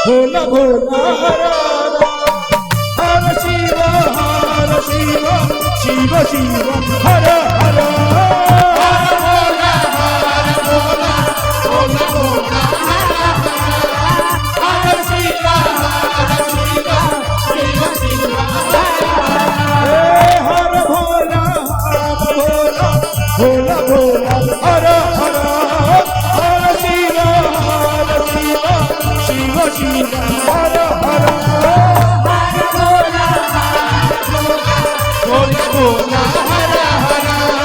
भोला भोला हर शिव शिव शिव शिव हर हर भोला भोला हर हर हर शिव शिव शिव हर हर भोला भोला हर हर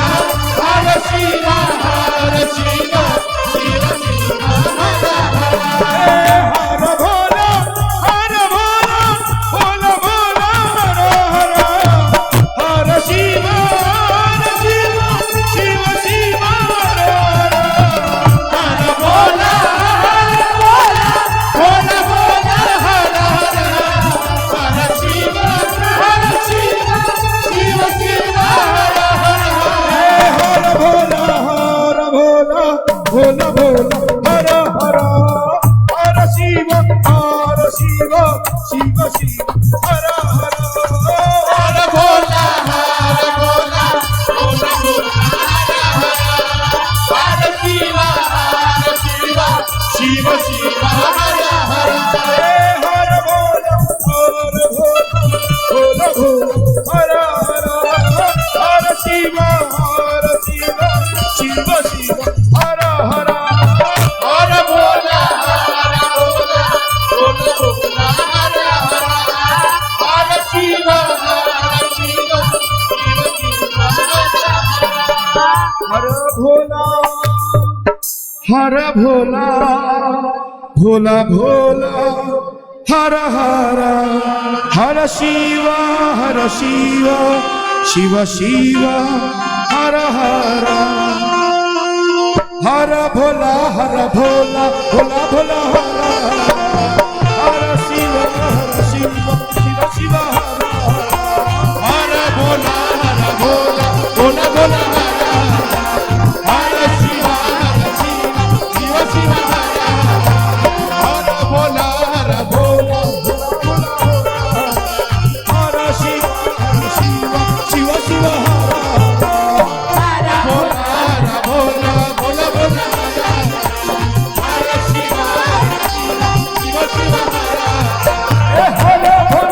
हर भोला हर भोला भोला भोला हर हर हर शिव शिव शिव हर हर हर भोला भोला भोला हर शिव शिव शिव हर भोला भोला भोला हर शिव शिव शिव हर भोला भोला हर शिव शिव शिव शिव हर भोला भोला हर शिव शिव शिव हर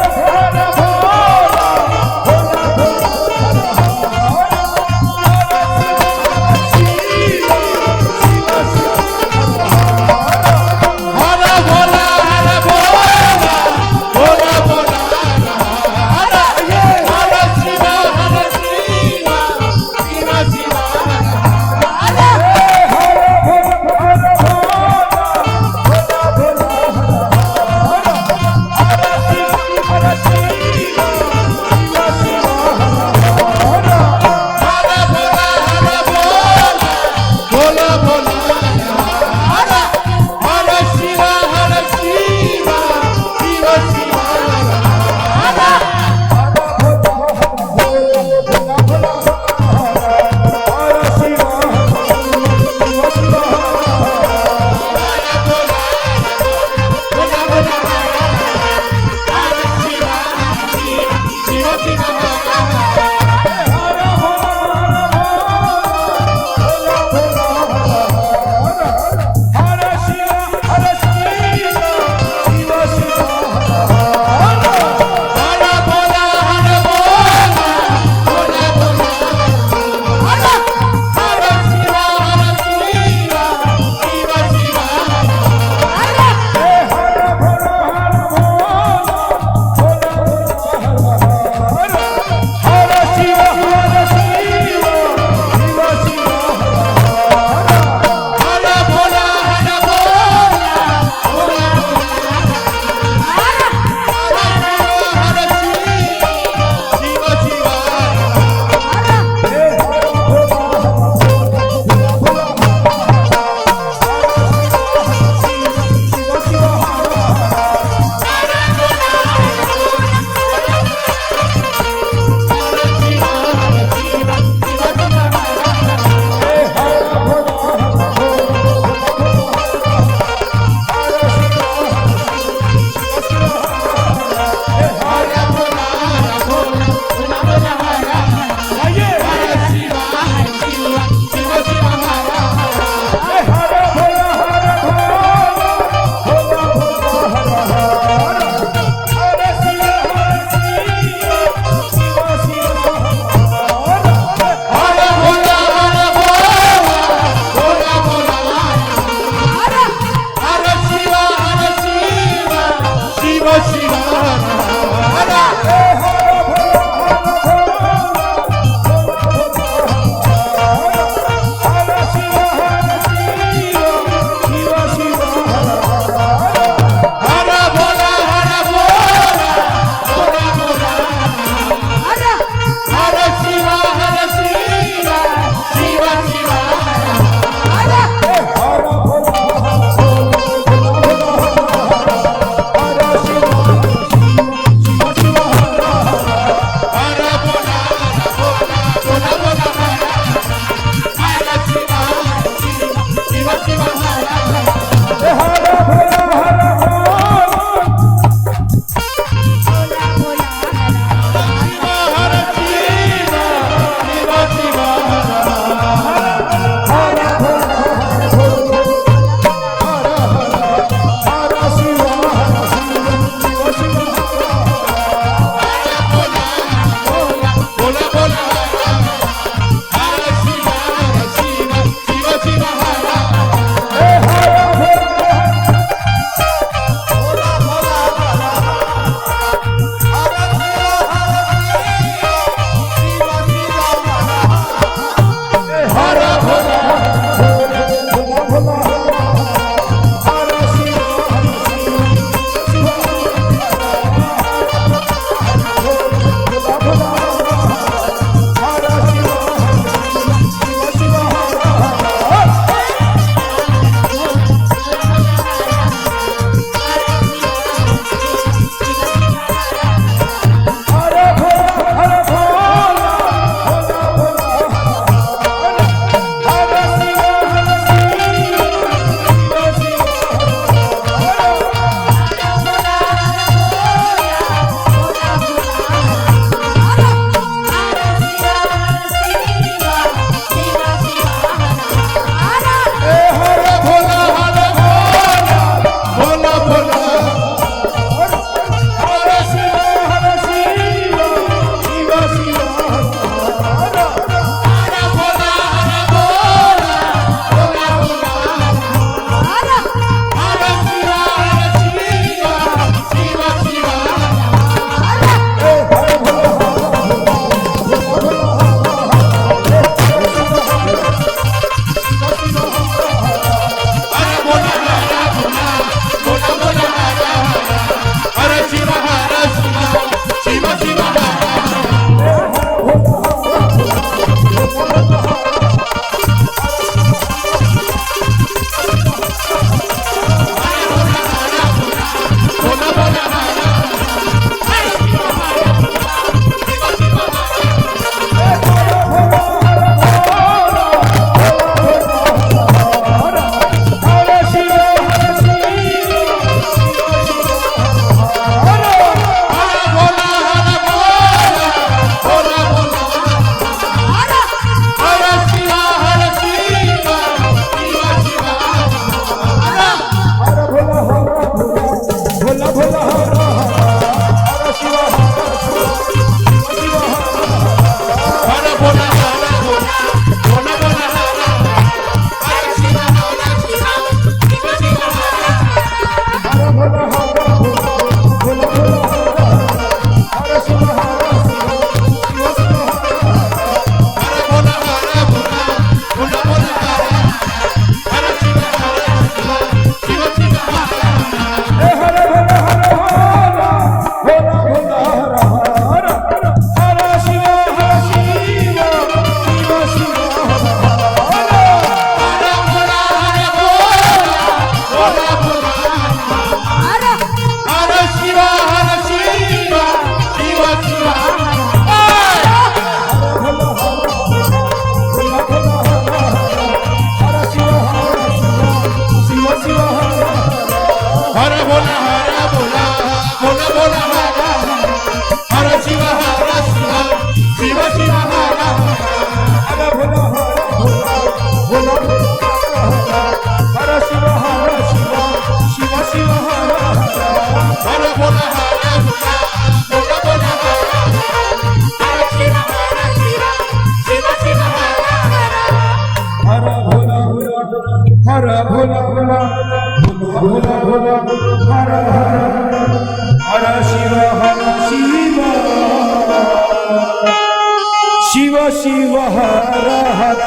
शिव हर हर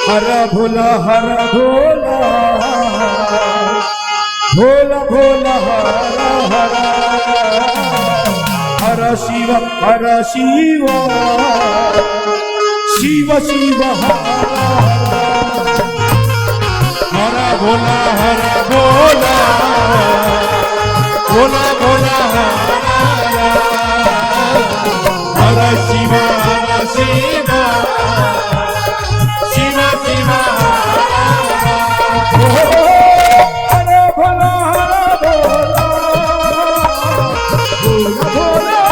हर भोला भोला भोला भोला हर हर हर शिव शिव शिव हर भोला भोला भोला भोला हर शिव शिव शिव शिव हर भोला भोला भोला भोला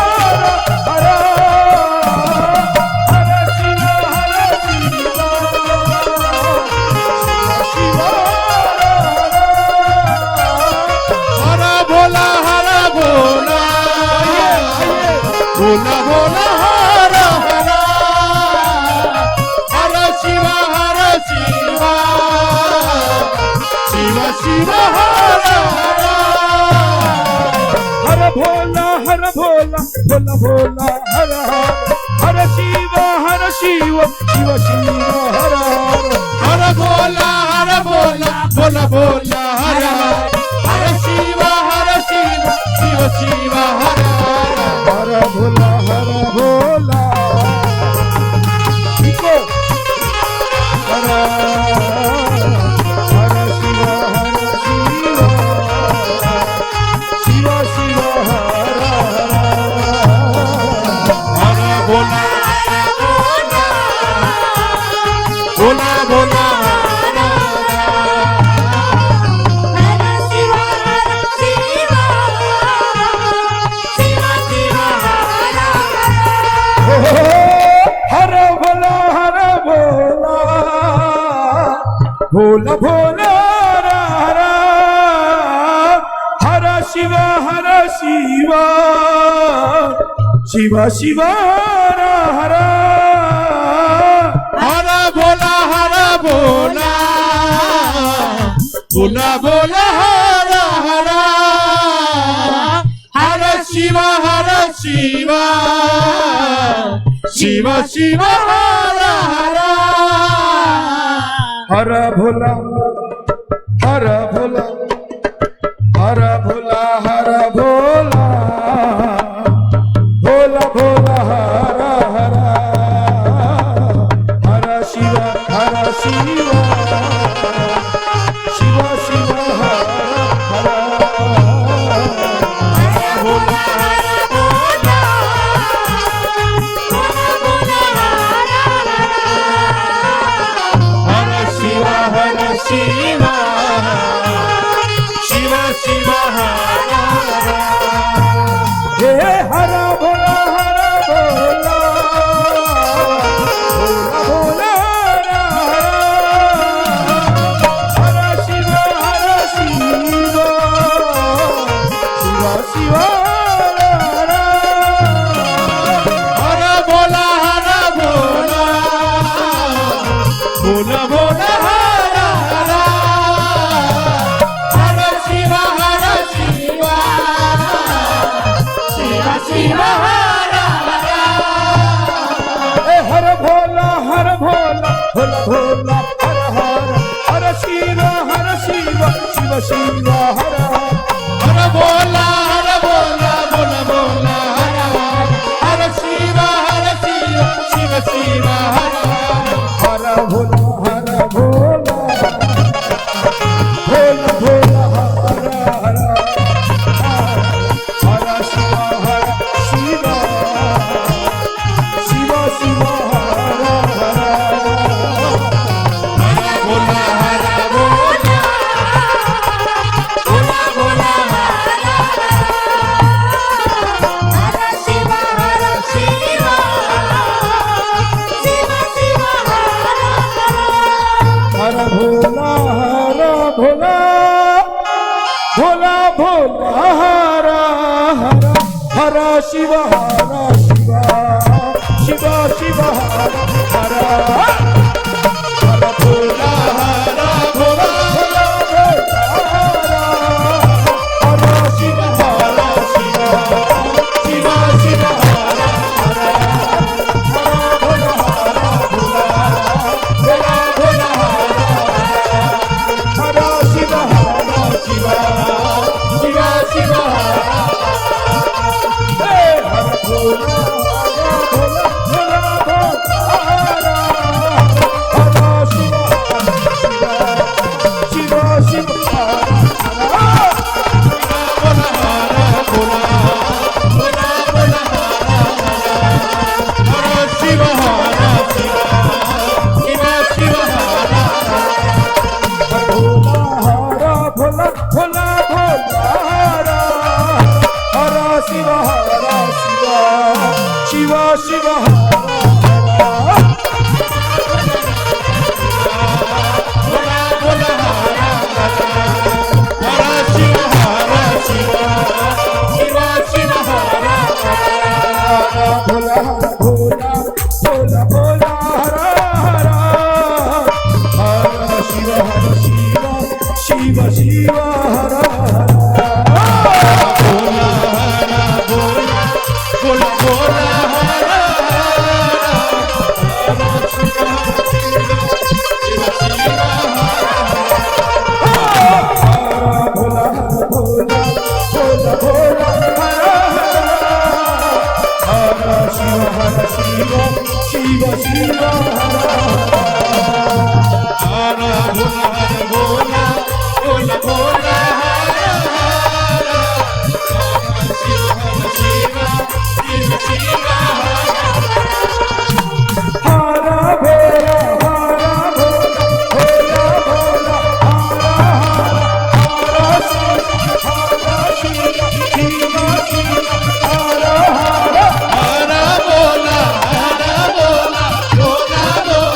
हर हर शिव शिव हर भोला भोला भोला भोला हर हर हर शिव शिव शिव हर हर भोला भोला भोला हर हर शिव शिव शिव हर हर भोला भोला भोला हर हर शिव शिव शिव हर हर Bhola Bhola eco हर हर शिव शिव शिव हर हर भोला भोला भोला भोला भोला हर हर शिव शिव शिव शिव हर हर हर भोला भोला भोला भोला हर हर हर शिव शिव शिव शिव हर हर हर भोला भोला हर भोला भोला भोला भोला हर हर हर शिव शिव शिव शिव हर हर भोला शिव शिव शिव हर हे हर भोला भोला भोला भोला हर शिव शिव शिव शिव हर हर भोला भोला भोला भोला हर भोला भोला भोला हर हर हर शिव शिव शिव हर हर भोला भोला भोला हर हर शिव शिव शिव हर हर भोला भोला भोला हर हर हर शिव शिव शिव शिव हर हर भोला भोला भोला भोला हर शिव शिव शिव शिव हर भोला भोला भोला भोला हर हर हर शिव शिव शिव शिव हर हर हर भोला भोला भोला हर शिव शिव शिव शिव हर हर हरा शिव शिव हरा भोला हरा भोला भोला भोला हरा हरा शिव शिव शिव हरा भोला भोला हरा हरा शिव शिव शिव हरा भोला भोला भोला भोला हरा हरा हरा शिव शिव शिव हरा भोला हरा भोला भोला भोला हरा हरा शिव शिव शिव हरा भोला भोला भोला भोला हरा हरा शिव शिव शिव शिव हरा हरा भोला भोला भोला हरा शिव शिव शिव शिव हरा भोला हरा भोला भोला भोला हरा हरा शिव शिव शिव हरा हरा हरा भोला भोला भोला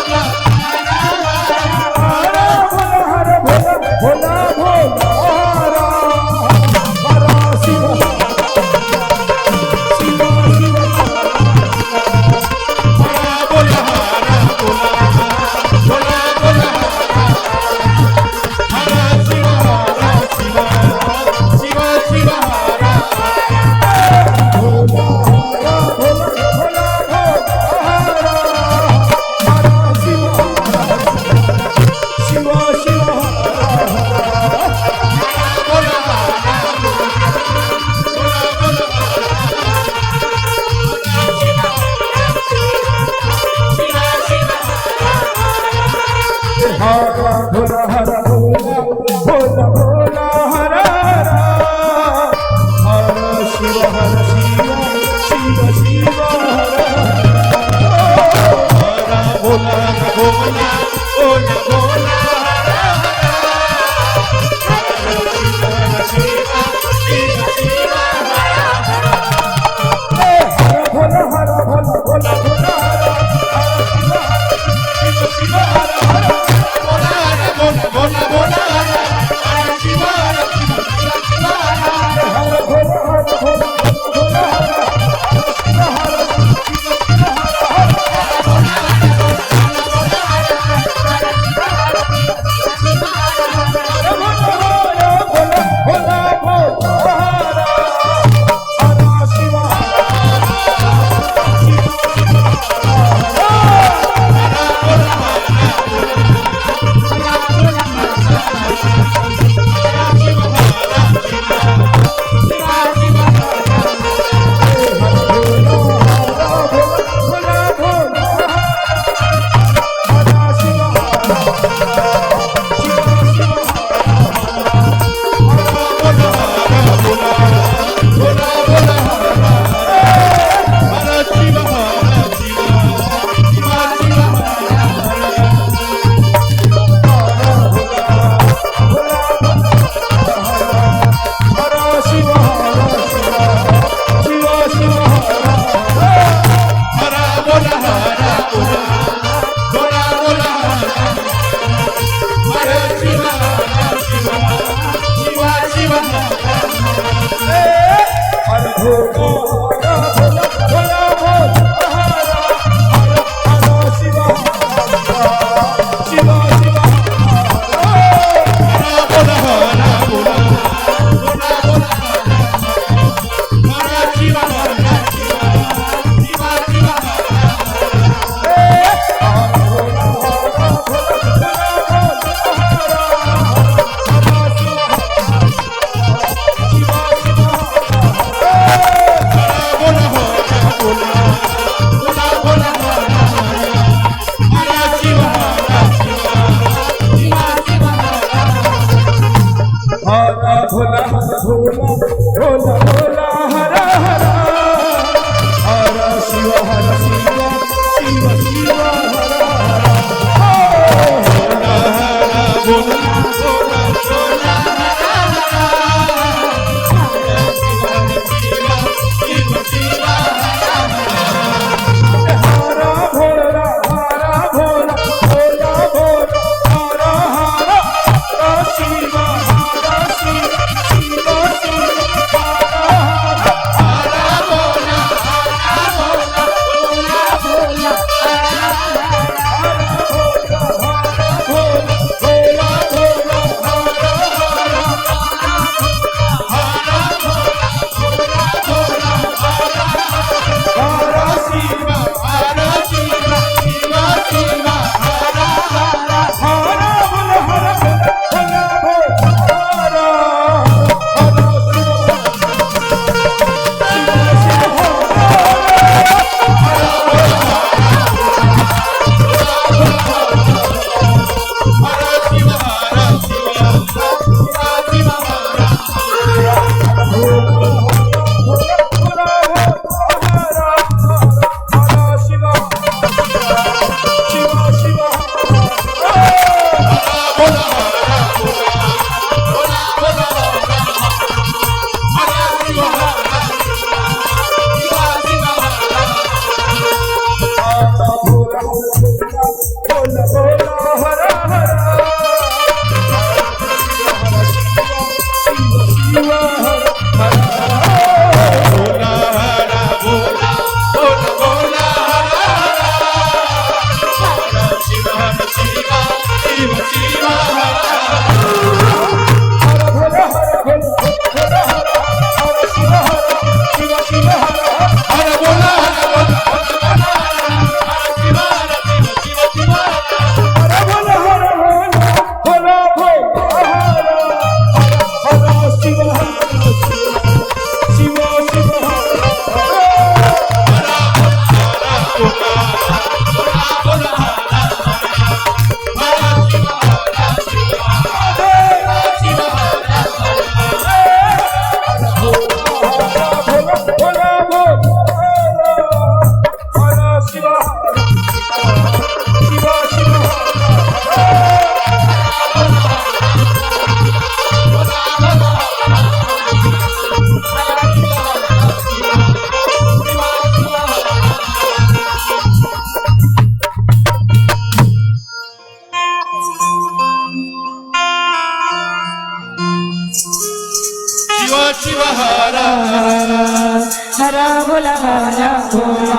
हरा भोला हरा भोला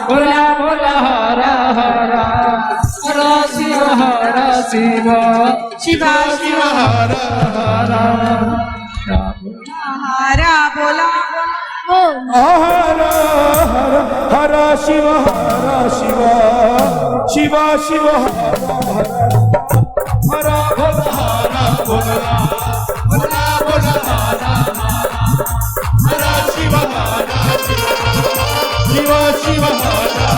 भोला भोला हरा हरा हरा शिव शिवा शिव हरा हरा हरा बोला हरा हरा हरा शिव शिवा शिव हरा भोला हरा भोला भोला भोला हरा हरा शिव शिवा शिव हरा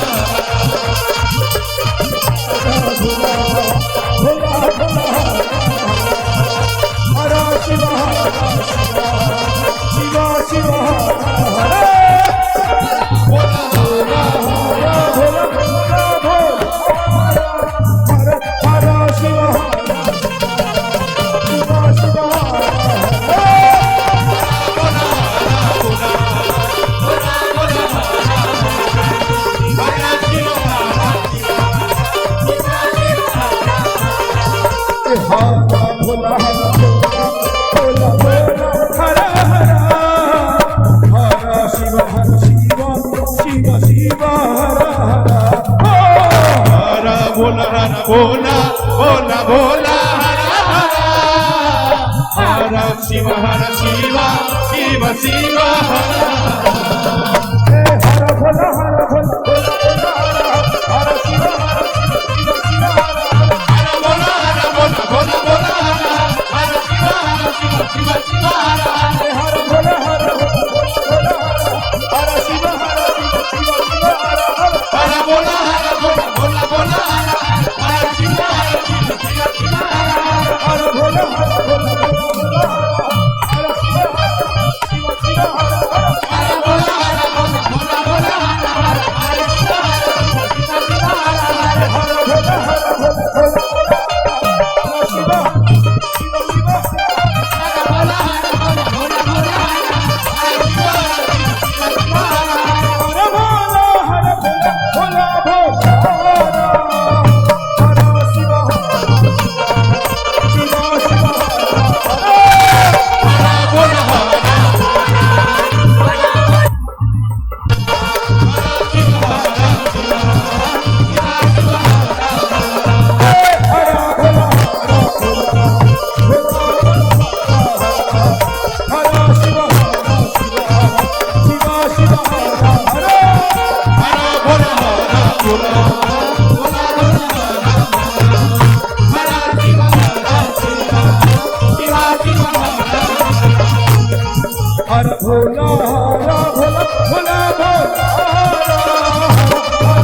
भोला भोला हरा शिव शिवा शिव हरा भोला भोला भोला भोला हरा शिव शिवा शिव भोला भोला हरा हरा हरा शिव शिव शिव हरा हरा भोला भोला भोला भोला हरा हरा हरा शिव शिव शिव शिव हरा भोला हरा भोला हरा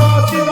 शिव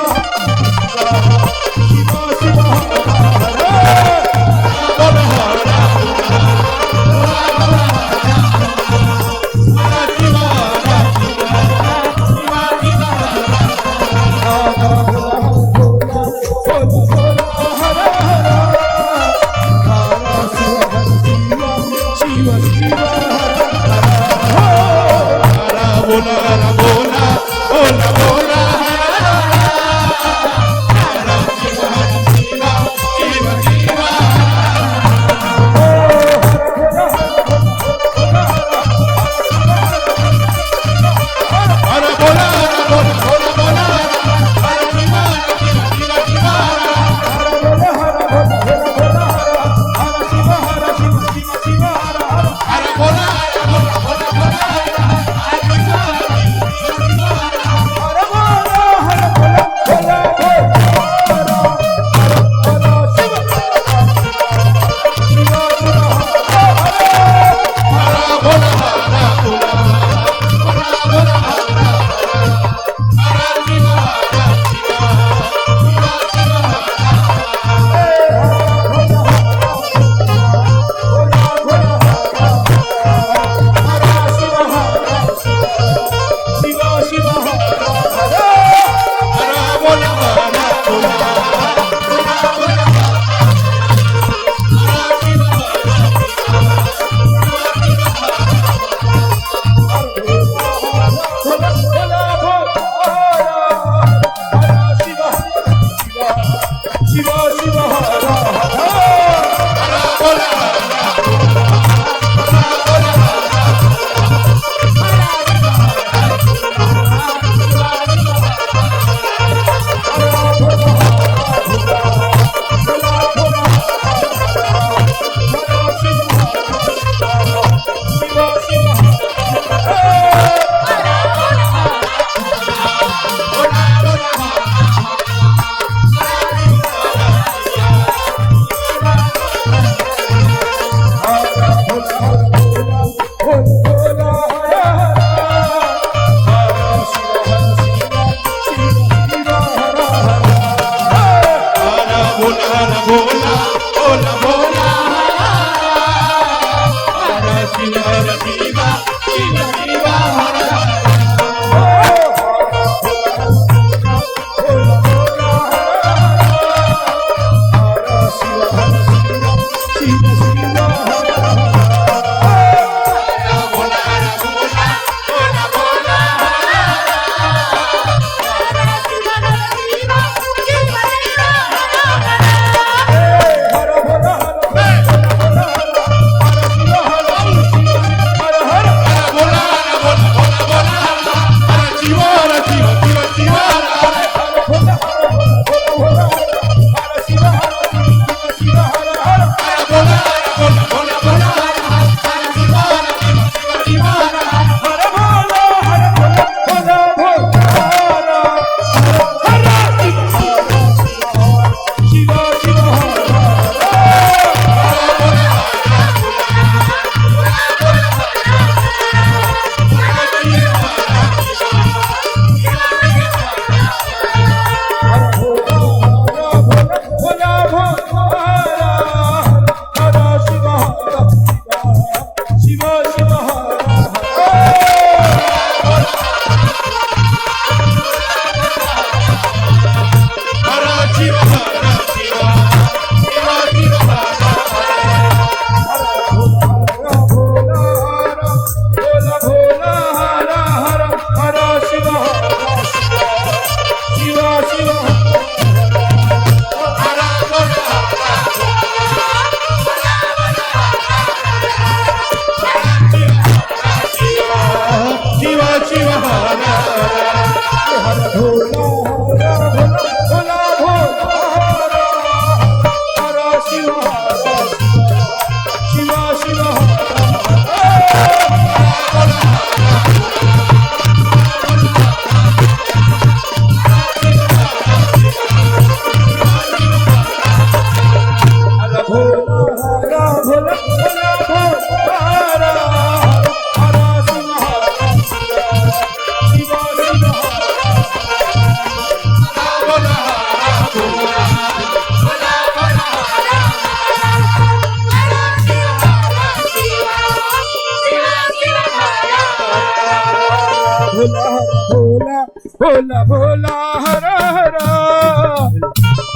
भोला भोला हर हर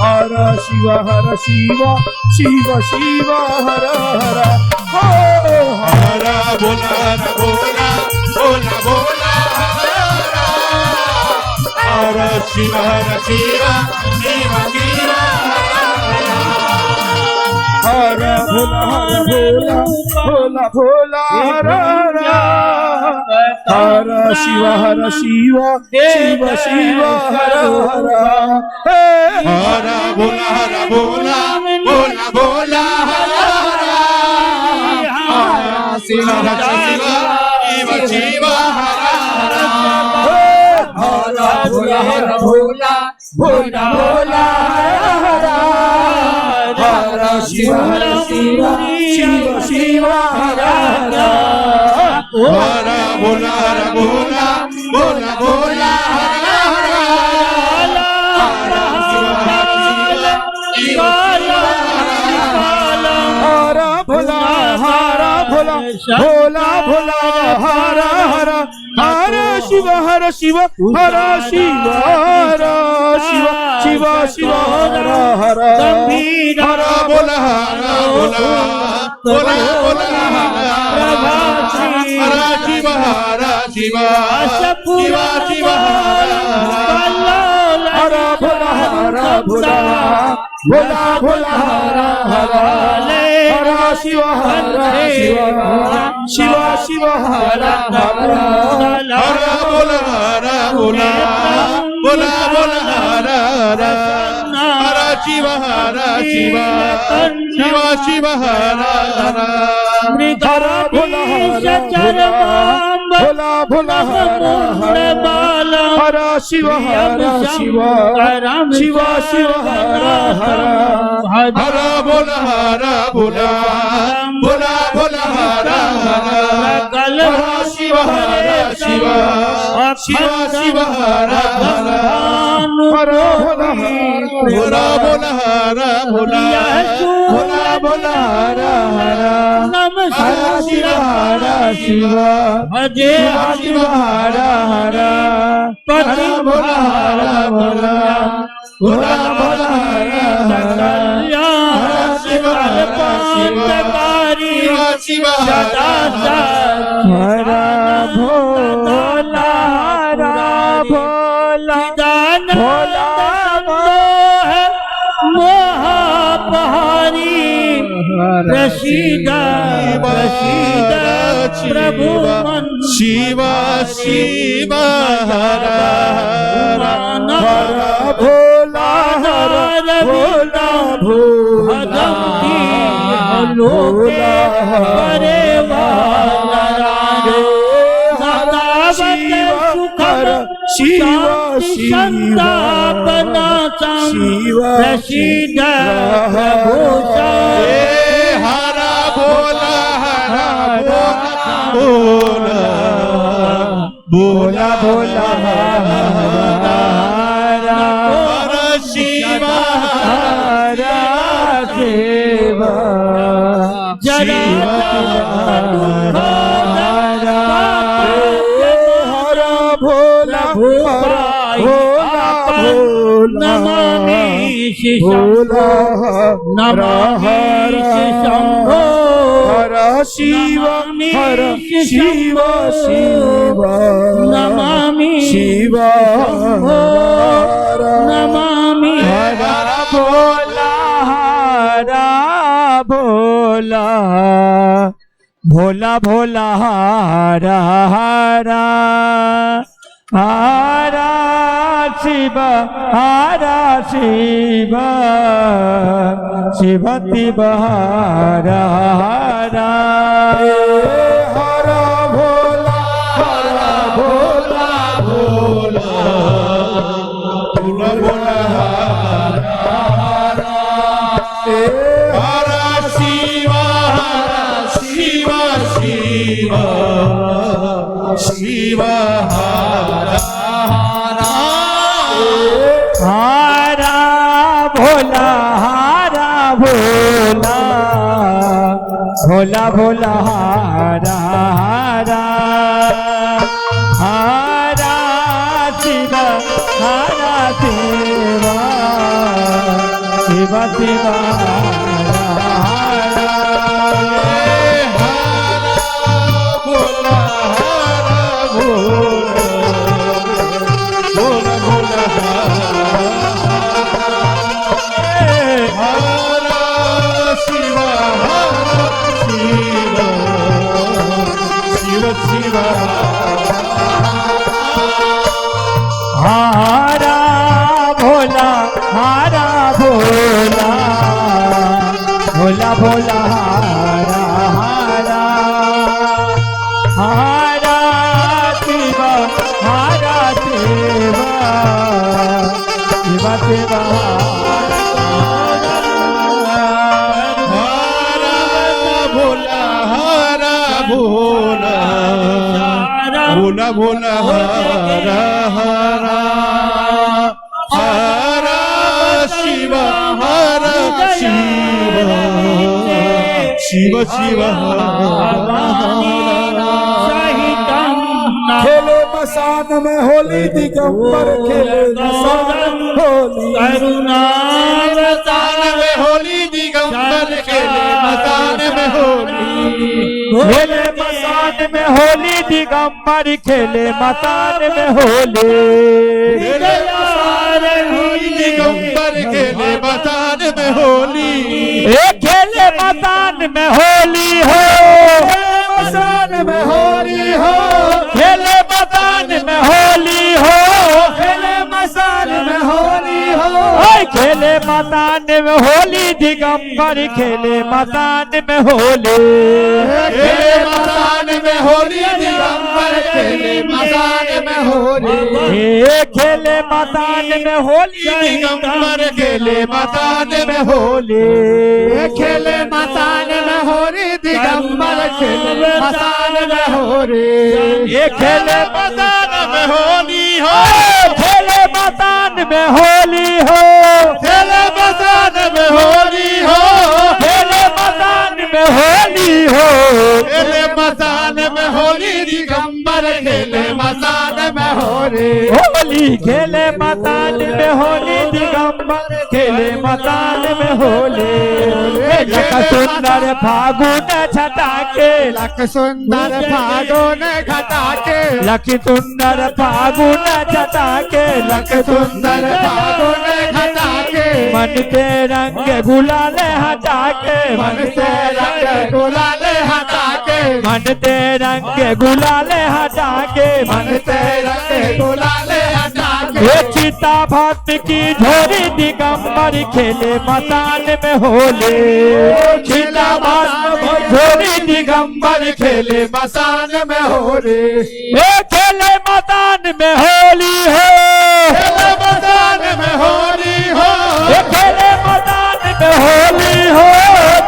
हर शिव शिव शिव शिव हर हर हो हर भोला भोला भोला भोला हर शिव शिव शिव शिव हर भोला भोला भोला हर हर हर शिव शिव शिव शिव हर हर हर भोला भोला भोला भोला हर हर शिव शिव शिव शिव हर हर भोला भोला भोला भोला हर हर शिव शिव शिव शिव हर हर हर भोला भोला भोला भोला हर भोला भोला भोला हर हर हर शिव शिव हर शिव हर शिव शिव शिव हर हर हर भोला भोला भोला भोला हर शिव शिव शिव शिव हर भोला भोला भोला भोला हर हर शिव शिव शिव शिव हर हर हर भोला भोला भोला भोला हर शिव शिव शिव शिव हर हर भोला भोला भोला हर हर शिव शिव शिव शिव हर हर हर भोला भोला भोला भोला हर शिव शिव शिव शिव हर हर भोला भोला भोला हर भोला भोला भोला हर हर शिव शिव अजय शिव हर हर पति भोला भोला भोला भोला हर शिव पांचकारी शिव सदा हर भोला भोला दान भोला महापहारी प्रसीदा प्रसीदा प्रभु मन शिव शिव हर हर भोला भोला भोला लोके परे शिव शिव शिव प्रसिद्ध भूषा हर भोला भोला भोला भोला हर शिव हर शिव जरा हर भोला भोला भोला नमामि भोला नमामि शंभो हर शिव हर शिव शिव नमामि शिव नमामि हर भोला भोला भोला हर हर हर शिव शिव शिव शिव हर हर हर भोला भोला भोला भोला हर शिव शिव शिव शिव हर हर भोला हारा भोला भोला भोला हारा हारा हारा शिवा हारा शिवा शिवा शिवा हारा भोला हरा भोला भोला भोला हरा शिवा शिव शिव हारा भोला हारा भोला भोला भोला हारा हारा हारा शिवा हारा शिवा शिवा शिवा हरा भोला हरा भोला भोला भोला हरा हरा हरा शिव हरा शिव शिव शिव खेले मसान में होली दिगंबर खेले मसान होली मसान में होली दिगंबर खेले मसान में होली खेले मसान में होली दिगंबर खेले मसान में होली दिगंबर खेले मसान में होली खेले मसान में होली हो मसान में होली हो खेले मसान में होली हो खेले मसान में होली हो खेले मसान में होली दिगंबर खेले मसान में होली खेले मसान में होली दिगंबर खेले मसान में होली खेले मसान में होली दिगंबर खेले मसान में होली खेले मसान में होली दिगंबर खेले मसान में होली ये खेले मसान में होली हो खेले मसान में होली हो खेले मसान में होली हो खेले मसान में होली हो खेले मसान में होली दिगंबर खेले मसान में होली होली खेले मसान में होली दिगंबर खेले मसान में होली लख सुंदर फागुन छटा के लख सुंदर फागुन घटा के लख सुंदर फागुन छटा के लख सुंदर फागुन घटा के मन के रंग गुलाल हटा के मन से रंग गुलाल हटा के मन ते रंग गुलाल हटा के मन से रंग गुलाल हटा के ये चिता भक्त की झोरी दिगंबर खेले मसान में होली चिता भक्त झोरी दिगंबर खेले मसान में होली ये खेले मसान में होली हो खेले मसान में होली हो ये खेले मसान में होली हो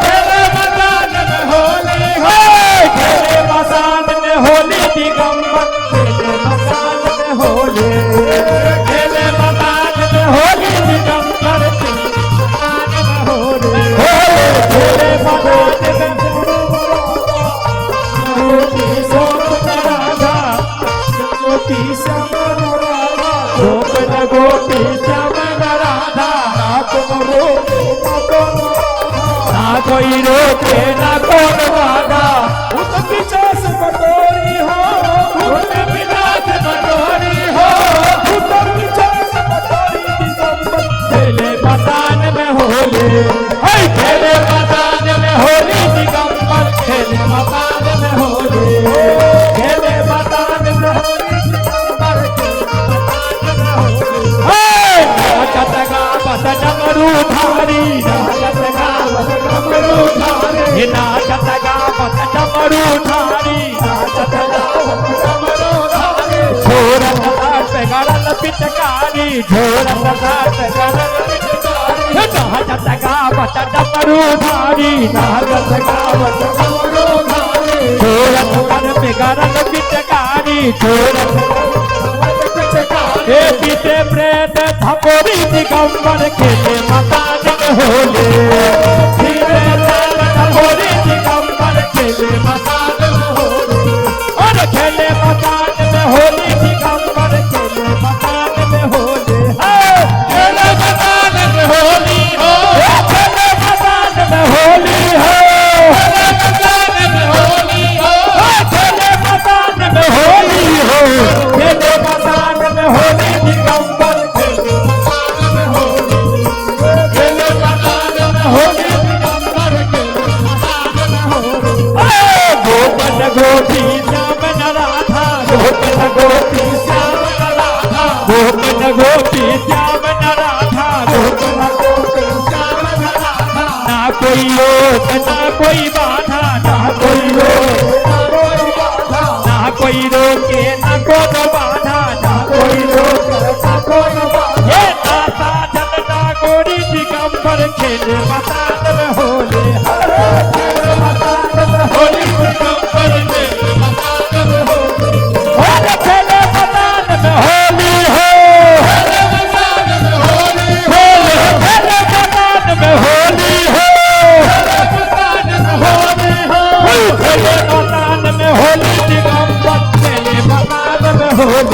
खेले मसान में होली हो खेले मसान में होली दिगंबर खेले मसान में होली खेले मसान में होली दिगंबर खेले मसान में गोपी श्याम राधा ना कोई रोके ना कौन वादा उस पीछे से बटोरी हो उस पीछे से बटोरी हो उस पीछे से बटोरी दिगंबर खेले मसान में होली खेले मसान में होली दिगंबर खेले मसान में होली खेले मसान में होली दिगंबर नाचतगा बसनमरू धारी नाचतगा बसनमरू धारी नाचतगा बसनमरू धारी नाचतगा बसनमरू धारी झोरत घाट पे गड़ल पिचकारी झोरत घाट पे गड़ल पिचकारी नाचतगा बसनमरू धारी नाचतगा बसनमरू धारी झोरत घाट पे गड़ल पिचकारी झोरत हे पीते प्रेत थपोरी दिगंबर खेले मसान में होले पीते प्रेत थपोरी दिगंबर खेले मसान में होले और खेले मसान में होली दिगंबर खेले मसान में होले खेले मसान में होली हो खेले मसान में होली हो खेले मसान में होली हो खेले मसान में होली हो खेले मसान में होली दिगंबर खेले मसान में होली खेले मसान में होली दिगंबर खेले मसान में होली गोपन गोपी श्याम राधा गोपन गोपी श्याम राधा गोपन गोपी श्याम राधा गोपन गोपी श्याम राधा ना कोई रोक ना कोई बाधा ना कोई रोक ना कोई रोके ना कोनो बाधा ना कोई रोक ना कोनो बाधा ये ना साधन ना गोरी दिगंबर खेले मसान में होले खेले मसान में होली दिगंबर खेले मसान में होली होले खेले मसान में होली हो खेले मसान में होली होले खेले मसान में होली हो खेले मसान में होली हो खेले मसान में होली दिगंबर खेले मसान में होली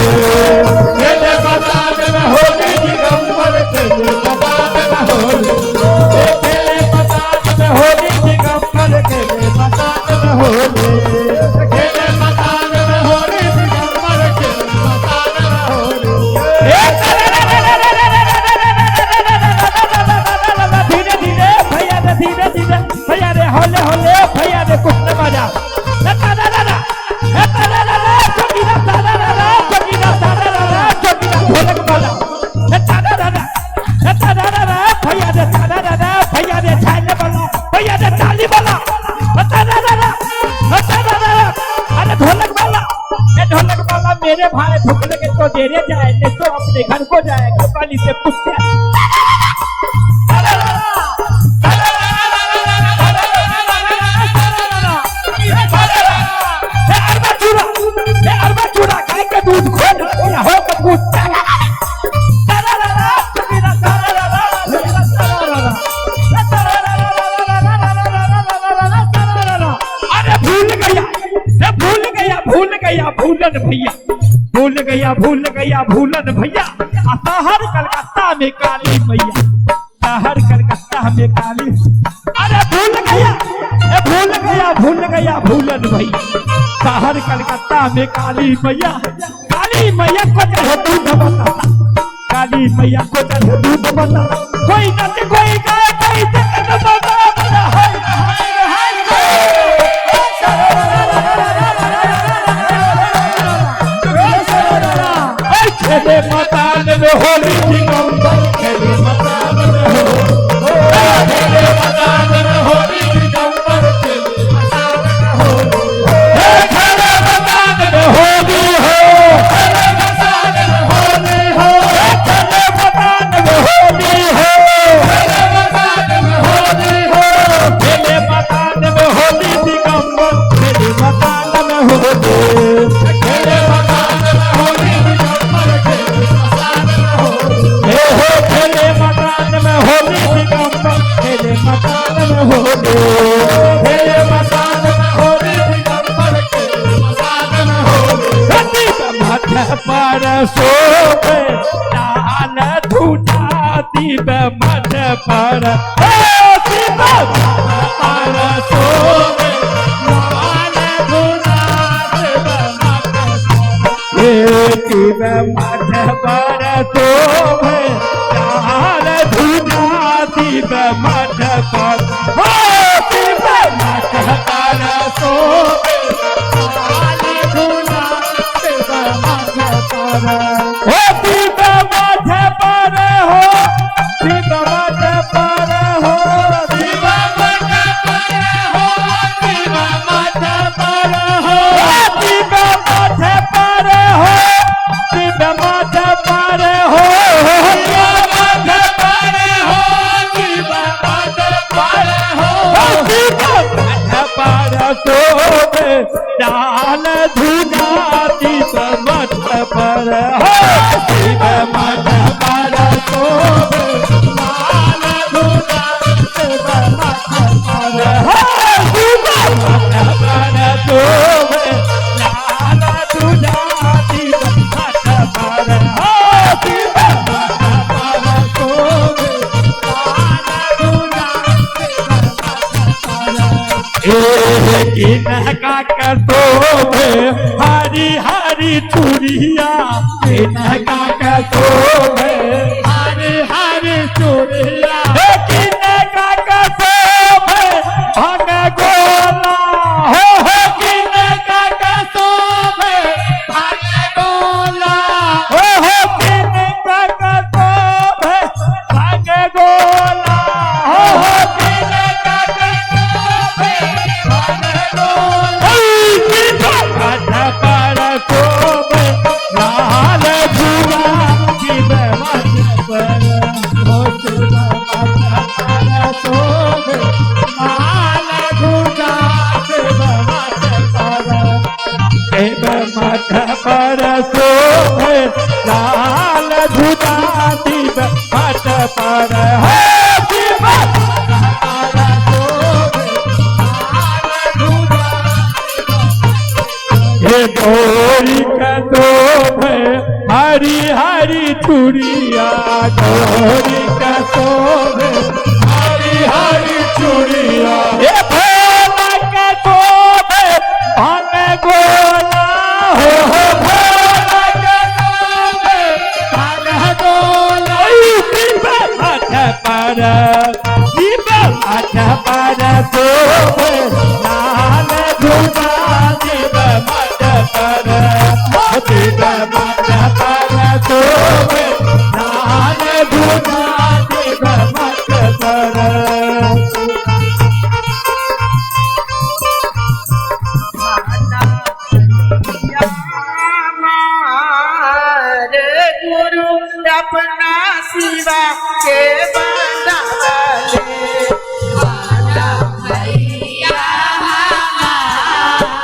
खेले मसान में होली दिगंबर खेले मसान में होली खेले मसान में होली दिगंबर खेले मसान में होली खेले मसान में होली दिगंबर खेले मसान में होली धीरे धीरे भैया रे धीरे धीरे भैया रे होले होले भैया रे कुछ न बजा ढोलक वाला भैया रे भैया रे छाने वाला भैया रे ताली वाला अरे ढोलक वाला ये ढोलक वाला मेरे भाई भुगले के तो देरे जाए नहीं तो अपने घर को जाएगा पानी से पूछते अरबा चूड़ा गाय का दूध खोल हो कपूर भूल गया भूलन भैया शहर कलकत्ता में काली मैया शहर कलकत्ता में काली अरे भूल गया भूलन भैया शहर कलकत्ता में काली मैया को चढ़े दूध बता काली मैया को चढ़े दूध बता कोई नच कोई गाय कोई चढ़े बता खेले मसान में होली दिगंबर खेले मसान में होली खेले मसान में होली दिगंबर खेले मसान में होली खेले मसान में होली हो खेले मसान में होली हो खेले मसान में होली हो खेले मसान में होली हो खेले मसान में होली दिगंबर खेले मसान में होली खेले मसान में होली खेले मकान में होली दिगंबर खेले मकान में होली खेले मकान में होली दिगंबर खेले मकान में होली मठ पर सोवे लाल धूना दीप मठ पर दीप पर सोवे लाल धूना दीप मठ पर सोवे लाल धूना दीप मठ पर दीप मठ पर सोवे लाल धूना दीप मठ पर दीप मठ पर हो दीप मठ पर हो दीप मठ पर हो दीप मठ पर हो दीप मठ पर हो दीप मठ पर हो दीप मठ पर हो दीप मठ पर सोवे लाल धूना दीप मठ पर हो किनका कसोभे हरी हरी चूड़िया किनका कसोभे हरी हरी चूड़िया किनका कसोभे भंग गोला हो किनका कसोभे भंग गोला हो किनका कसोभे भंग गोला हो किनका कसोभे भंग गोला माथा पर शोभे लाल झूला शिव माथा पर हो शिव माथा पर शोभे लाल झूला शिव माथा पर शोभे लाल झूला शिव माथा पर हो शिव माथा पर शोभे लाल झूला हे गौरी कसोभे हरी हरी चूड़िया गौरी कसोभे हरी हरी चूड़िया हे भोला कसोभे भंग गोला हो भोला कसोभे भंग गोला शिव माथा पर शिव माथा पर शोभे लाल झूला शिव माथा पर शिव माथा पर शोभे लाल झूला शिव माथा पर हमारे गुरु अपना शिवा के बंदाले भैया हमारे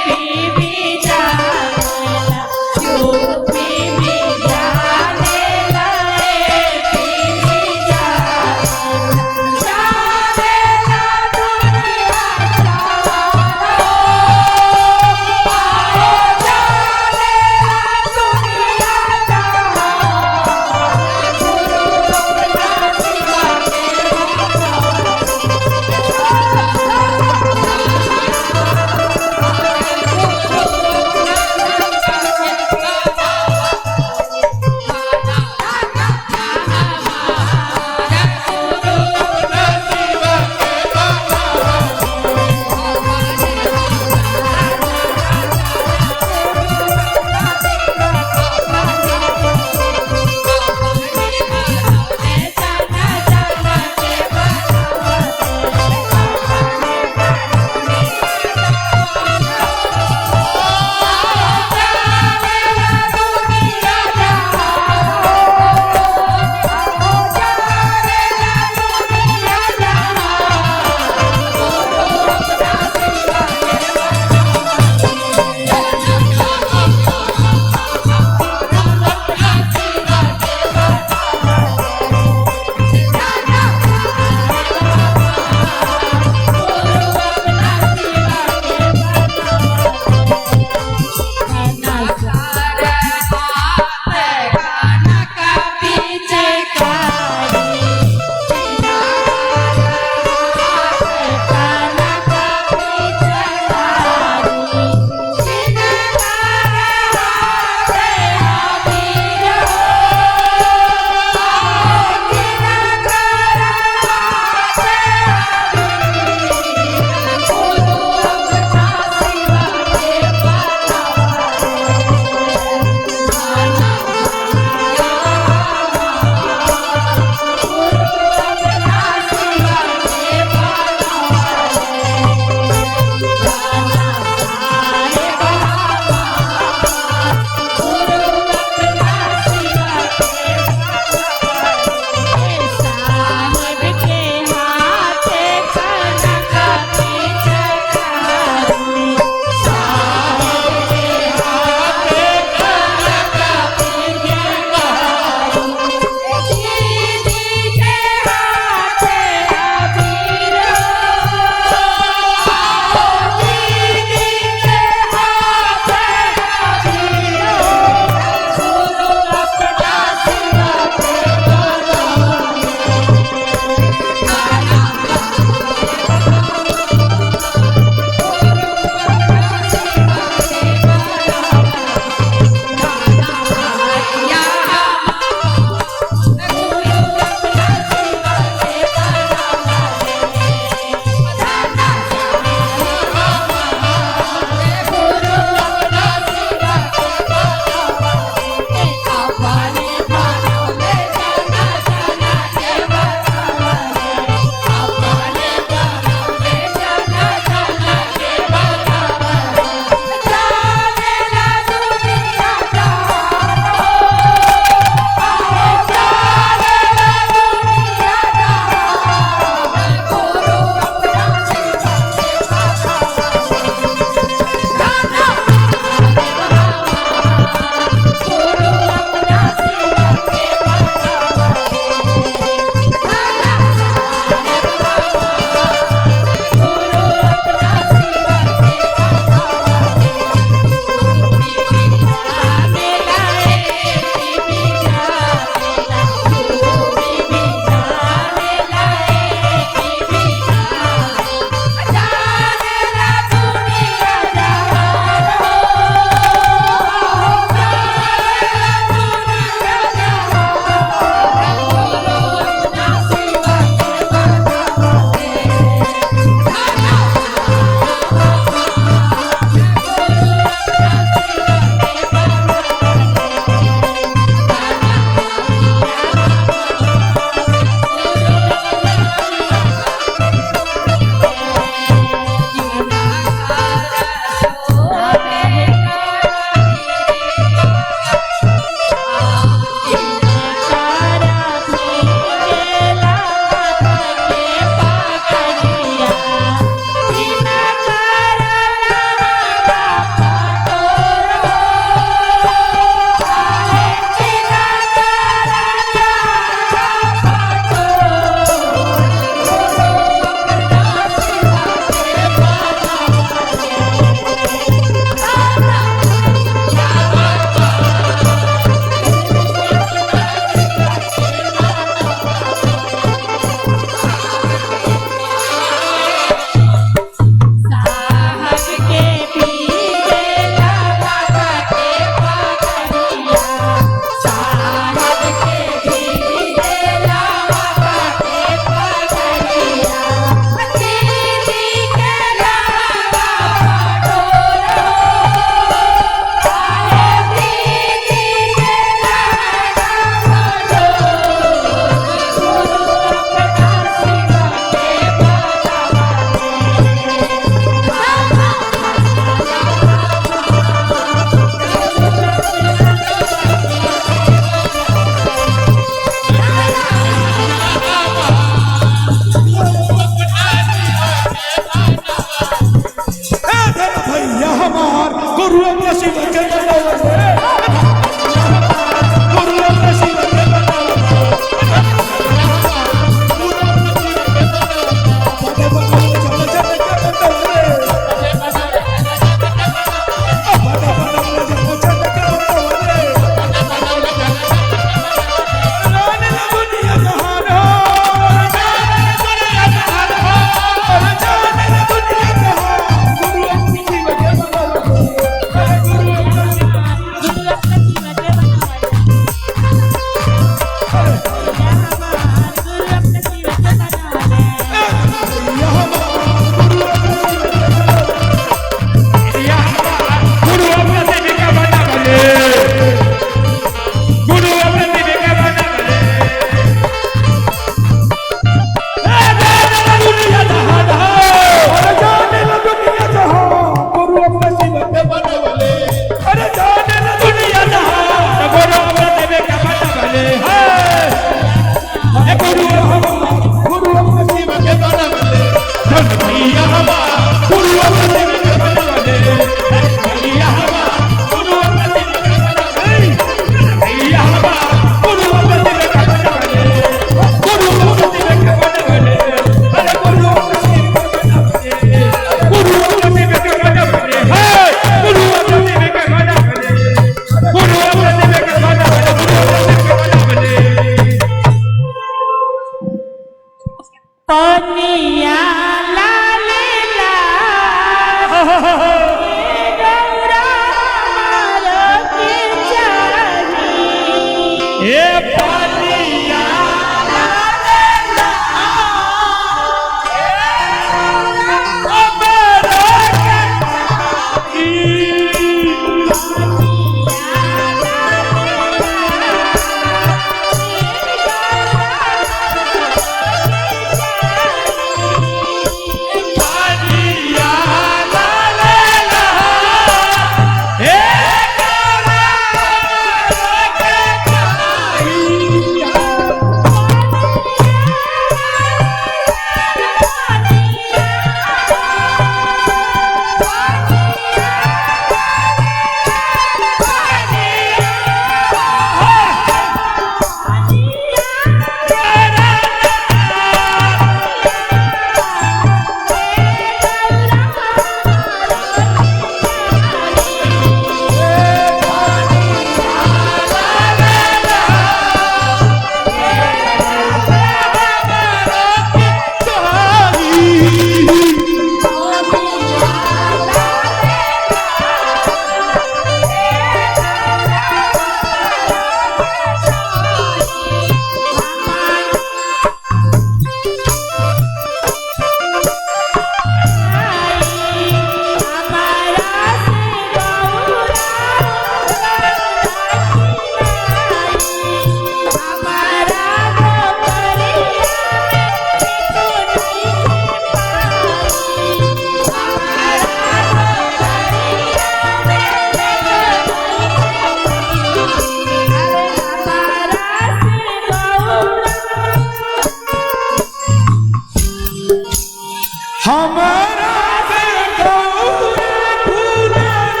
हमारा से गौरे फूलन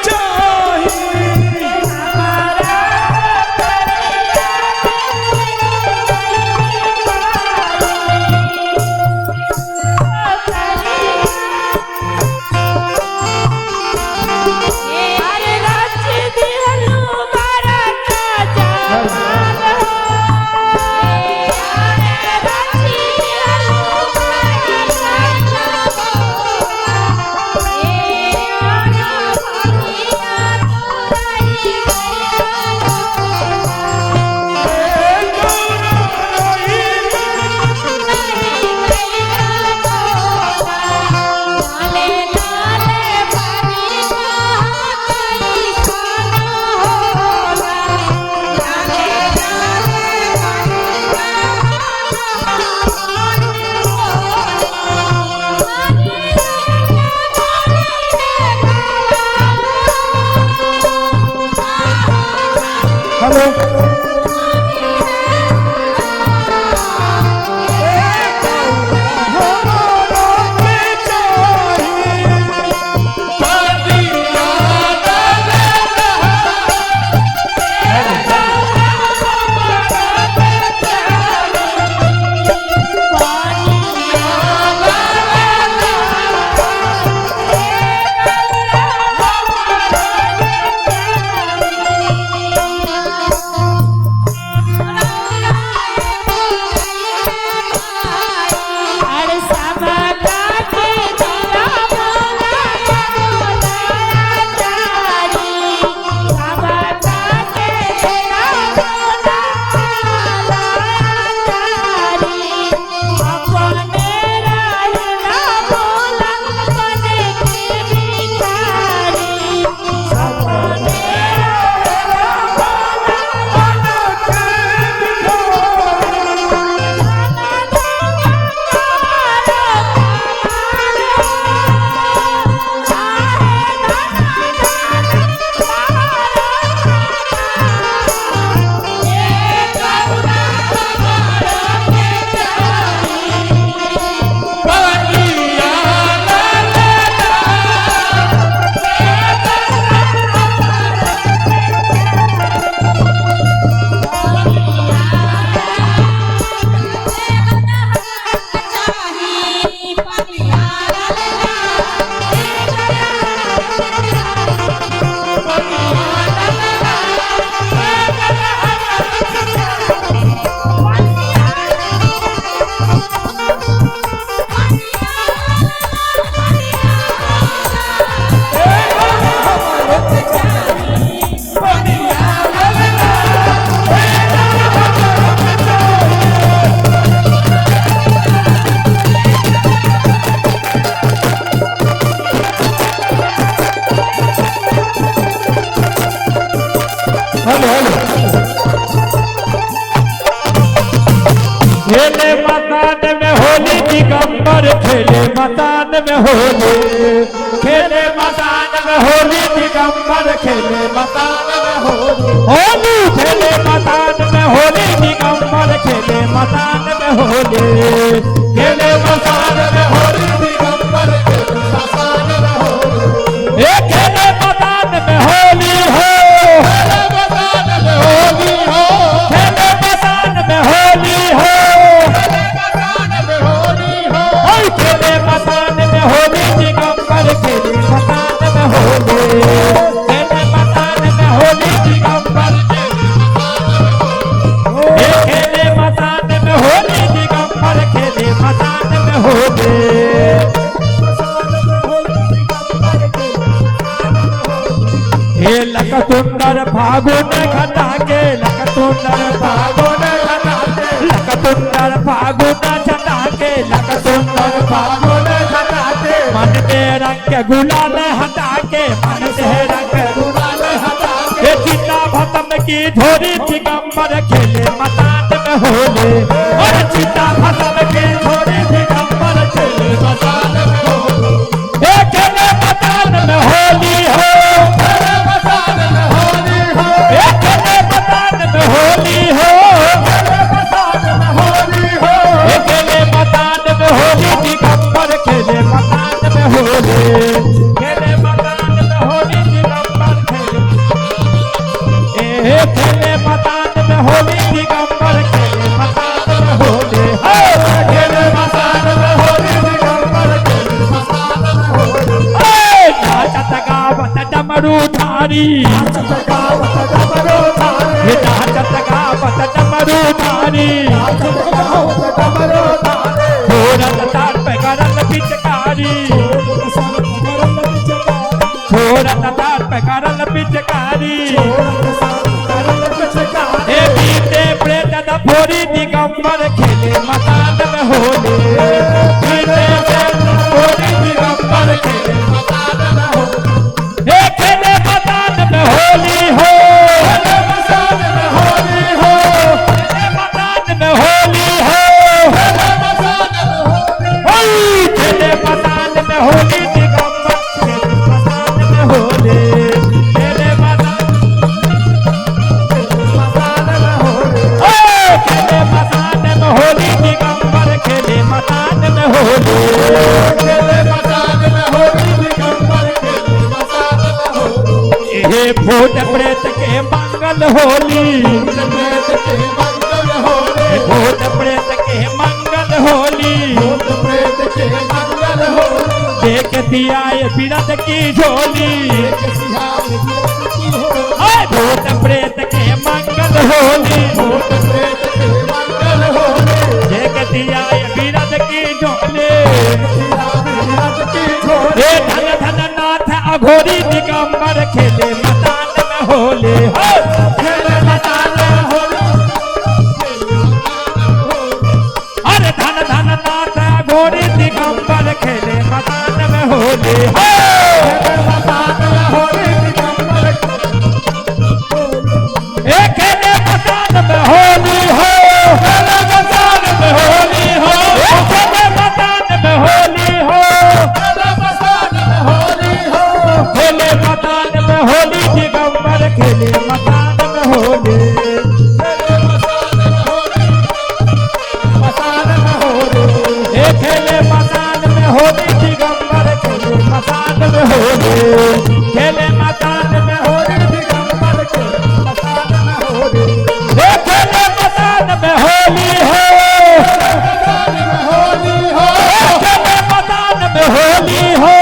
चाहिए अरे राज दिहलू मारा राजा खेले मकान में होली दिगंबर खेले मकान में होली खेले मकान में होली दिगंबर खेले मकान में होली होली खेले मकान में होली दिगंबर खेले मकान में होली खेले मकान में होली दिगंबर खेले मकान में होली खेले मकान में होली हो खेले मकान में होली हो खेले मकान में होली हो खेले मकान में होली दिगंबर खेले मकान में होली खेले मकान में होली दिगंबर खेले मकान में होली दिगंबर खेले मकान में होली हे लकतुंदर फागुन घटा के लकतुंदर फागुन घटा के लकतुंदर फागुन घटा के लकतुंदर फागुन घटा के मन के रंग गुलाल हटा के मन से रंग गुलाल हटा के चिता भस्म की झोरी दिगंबर खेले मकान में होली और चिता भस्म की झोरी दिगंबर खेले मकान में होली खेले मकान में होली हो खेले मकान में होली हो खेले मकान में होली हो खेले मकान में होली हो खेले मकान में होली दिगंबर खेले मकान में होली, खेले मकान में होली दिगंबर खेले, खेले मकान में होली दिगंबर खेले मकान में होली, खेले मकान में होली दिगंबर खेले मकान में होली, नाचत गावत डमरू धारी, नाचत गावत डमरू धारी, नाचत गावत डमरू धारी, नाचत गावत डमरू धारी, छोरत तार पे करल पिचकारी, छोरत तार पे करल पिचकारी, ए बीते प्रेत फोरी दिगंबर खेले मकान में होली, बीते प्रेत फोरी दिगंबर खेले मकान में होली, हे खेले मकान में होली हो, खेले मकान में होली हो, खेले मकान में होली हो, खेले मकान में होली दिगंबर खेले मकान में होली, खेले मकान में होली, खेले मकान में होली दिगंबर खेले मकान में होली, खेले मकान में होली दिगंबर खेले मकान में होली, हे भूत प्रेत के मंगल होली, भूत प्रेत के मंगल होली, देख दिया ये बिरद की झोली, भूत प्रेत के मंगल होली, देख दिया ये बिरद की झोली, हे धन धन नाथ अघोरी दिगंबर खेले मकान में होली, खेले मकान में होली, अरे धन धन नाथ अघोरी दिगंबर खेले मकान में होली, खेले मकान में होली दिगंबर खेले मकान में होली हो, खेले मकान में होली हो, खेले मकान में होली हो, खेले मकान में होली दिगंबर खेले मकान में होली, मकान में होली, खेले मकान में होली दिगंबर खेले मकान में होली, खेले मकान में होली दिगंबर खेले मकान में होली, खेले मकान में होली हो, खेले मकान में होली हो,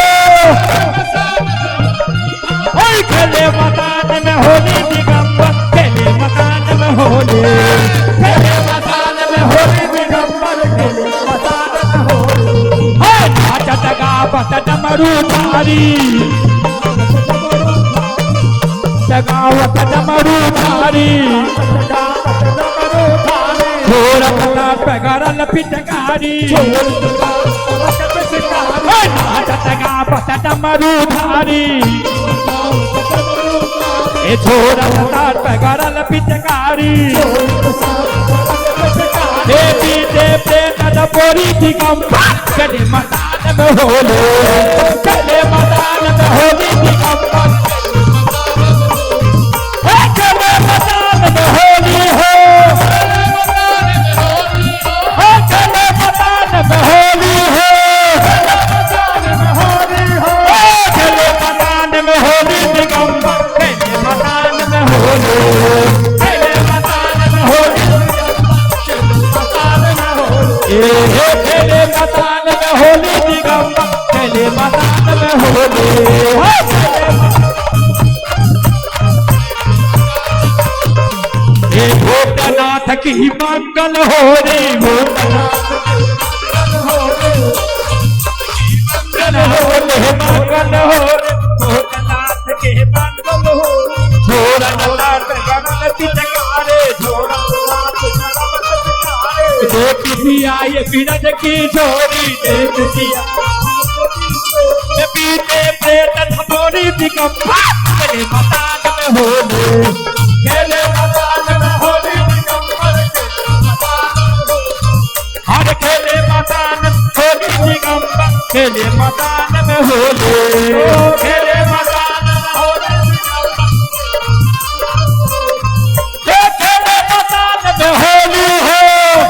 खेले मकान में होली दिगंबर खेले मकान में होली, खेले मकान में होली दिगंबर खेले मकान में होली, नाचत गावत डमरू धारी, गावत डमरू धारी, छोरत तार पे करल पिचकारी, नाचत गावत डमरू धारी, ए छोरत तार पे करल पिचकारी, हे बीते प्रेत फोरी दिगंबर खेले मकान में होली, खेले मकान में होली दिगंबर, खेले मकान में होली हो, खेले मकान में होली हो, खेले मकान में होली दिगंबर खेले मकान में होली, खेले मकान में होली, खेले मकान में होली दिगंबर खेले मकान में होली, भूतनाथ की मंगल होली, भूतनाथ मंगल होली, मंगल होली, भूतनाथ के मंगल होली, छोरन तार पे करल पिचकारी, छोरन तार पे करल पिचकारी, देख दिया ये बिरद की झोली, देख दिया बीते प्रेत फोरी दिगंबर खेले मकान में होली, खेले मकान में होली दिगंबर खेले मकान में होली, हर खेले मकान होली दिगंबर खेले मकान में होली, खेले मकान में होली दिगंबर, खेले मकान में होली हो,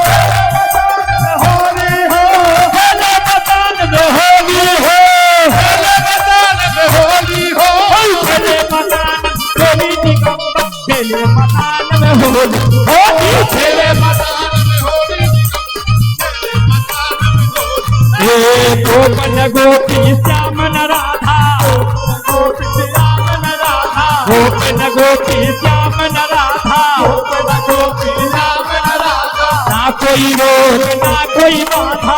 खेले मकान में होली हो, खेले मकान में होली खेले मसान में होली होली खेले मसान में होली गोपन गोपी श्याम न राधा गोपन गोपी श्याम न राधा ना कोई रोग ना कोई बाधा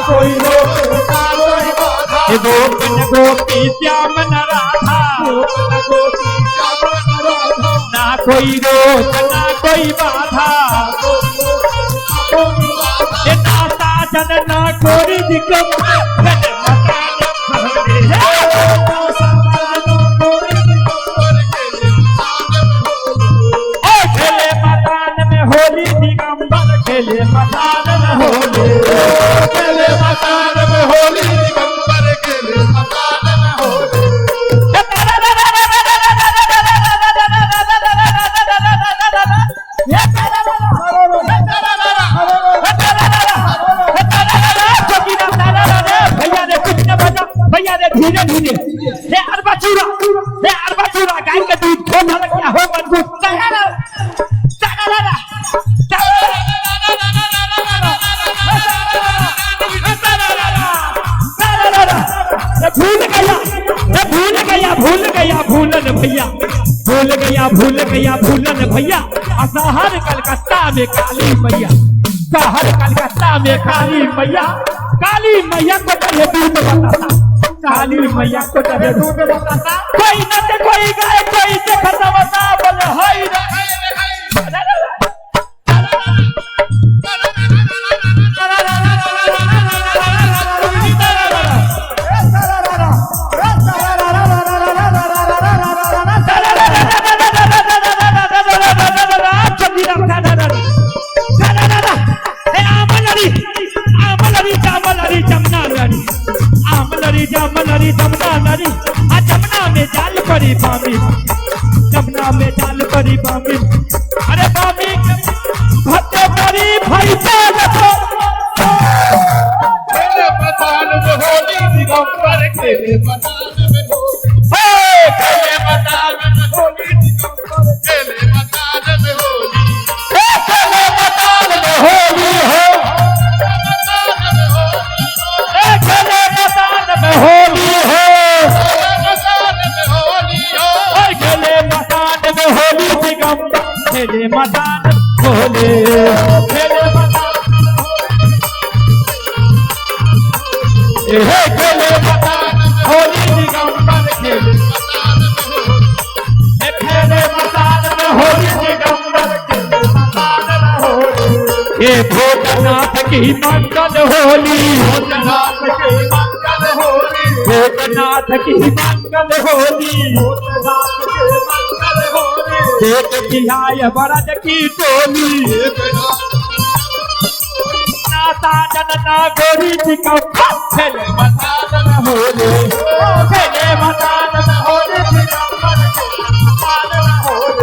कोई रोग ना कोई बाधा गोपन गोपी श्याम न राधा ना कोई रोग ना कोई बाधा नाता जन ना कोई दिक्कत होली दिगंबर खेले मसान में होली खेले मसान में होली दिगंबर खेले मसान में होली भैया ने कुछ न बजा भैया ने धीरे धीरे हे अरबा चूरा गाय का दूध खोना क्या हो मजबूत भूल गया भूलन भैया शहर कलकत्ता में काली मैया शहर कलकत्ता में काली मैया को चले दूध बताता काली मैया को चले दूध बताता कोई न कोई गाय कोई देखता बता बोले हाय जमुना में जाल परी बामी जमुना में जाल परी बामी अरे बामी भत्ते परी भाई खेले मसान में होली दिगंबर खेले मसान में होली खेले मसान में होली दिगंबर खेले मसान में होली खेले मसान में होली हो खेले मसान में होली हो खेले मसान होले खेले मसान खेले मसान होली दिगंबर खेले मसान होली दिगंबर खेले मसान होली ये भोजनाथ की मंगल होली भोजनाथ की मंगल होली भोजनाथ की मंगल होली भोजनाथ की मंगल होली देख बिहाय बरद की टोली नाता जनता गोरी दिगंबर खेले मसान में होली खेले मसान में होली दिगंबर खेले मसान में होली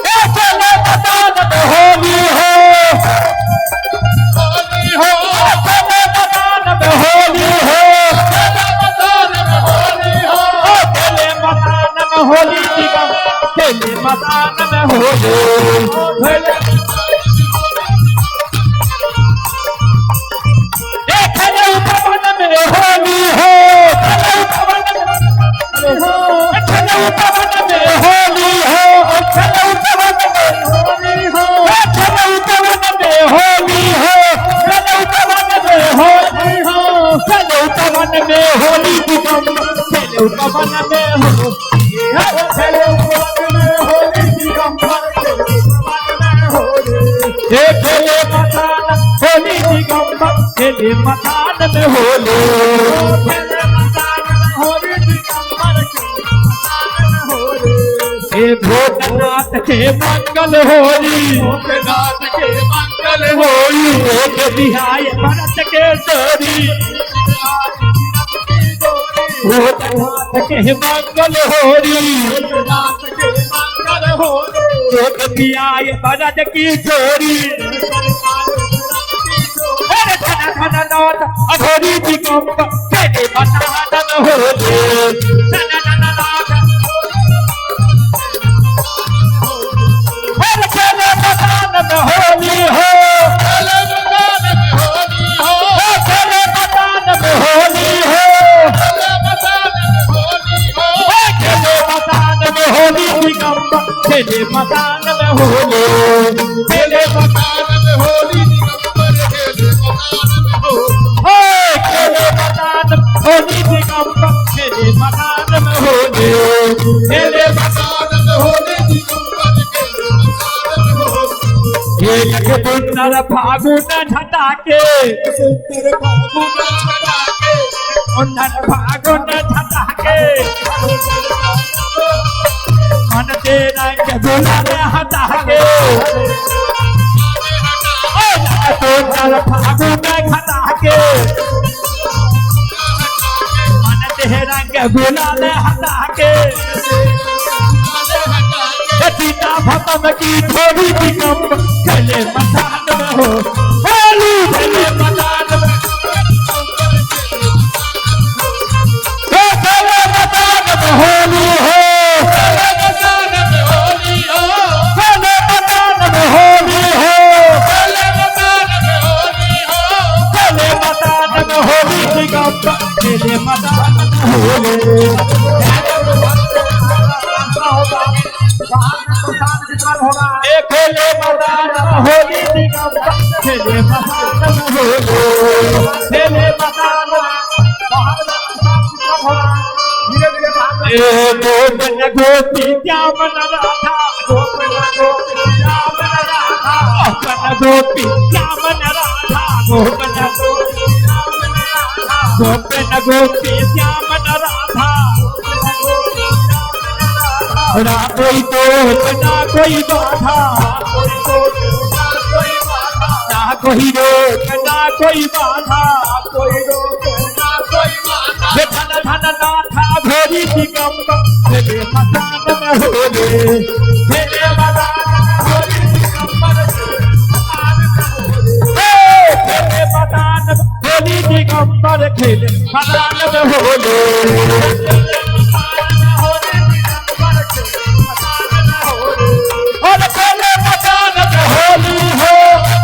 खेले मसान में होली हो खेले मसान में होली हो खेले मसान में होली दिगंबर खेले मसान में होली खेले उपवन में होली हो खेले उपवन में होली हो खेले उपवन में होली हो खेले उपवन में होली हो खेले उपवन में होली हो खेले उपवन में होली दिगंबर खेले उपवन में होली खेले उपवन में होली दिगंबर खेले मसान होली दिगंबर खेले मसान में होली खेले मसान होली दिगंबर खेले मसान में होली हे भोजनाथ के मंगल होली भोजनाथ के मंगल होली एक बिहाय भरत के डोरी भोजनाथ के मंगल होली भोजनाथ के मंगल होली एक बिहाय भरत की डोरी अघोरी दिगंबर खेले मसान में होली खेले मदान में होली, खेले मदान में होली, दिगंबर खेले मदान में होली, दिगंबर खेले मदान में होली, खेले मदान में होली, दिगंबर खेले मदान में होली। ये लगे सुंदर फागुन छटाके, सुंदर फागुन छटाके, सुंदर फागुन छटाके, मन तेरा के गुलाल हटा के, सुंदर फागुन खटा के, मन तेरा के गुलाल हटा के, सीता भतम की थोड़ी सी कम खेले मदान में हो होली, खेले मदान में, खेले मदान में होली हो, खेले मदान में होली हो, खेले मदान में होली हो, खेले मदान में होली हो, खेले मदान में होली, दिगंबर खेले मदान में होली, खेले मदान में होली, दिगंबर खेले मदान में होली, खेले मदान गोपन गोपी क्या मन राधा, गोपन गोपी क्या मन राधा, गोपन गोपी क्या मन राधा, गोपन गोपी क्या मन राधा, गोपन गोपी क्या मन राधा, ना कोई दोष ना कोई बाधा, ना कोई रोक ना कोई बाधा, कोई रोक ना कोई बाधा, धन धन नाथा भोरी दिगंबर खेले मदान में होली, खेले मदान में होली, दिगंबर खेले मदान में होली, दिगंबर खेले मदान में होली, और खेले मदान में होली हो,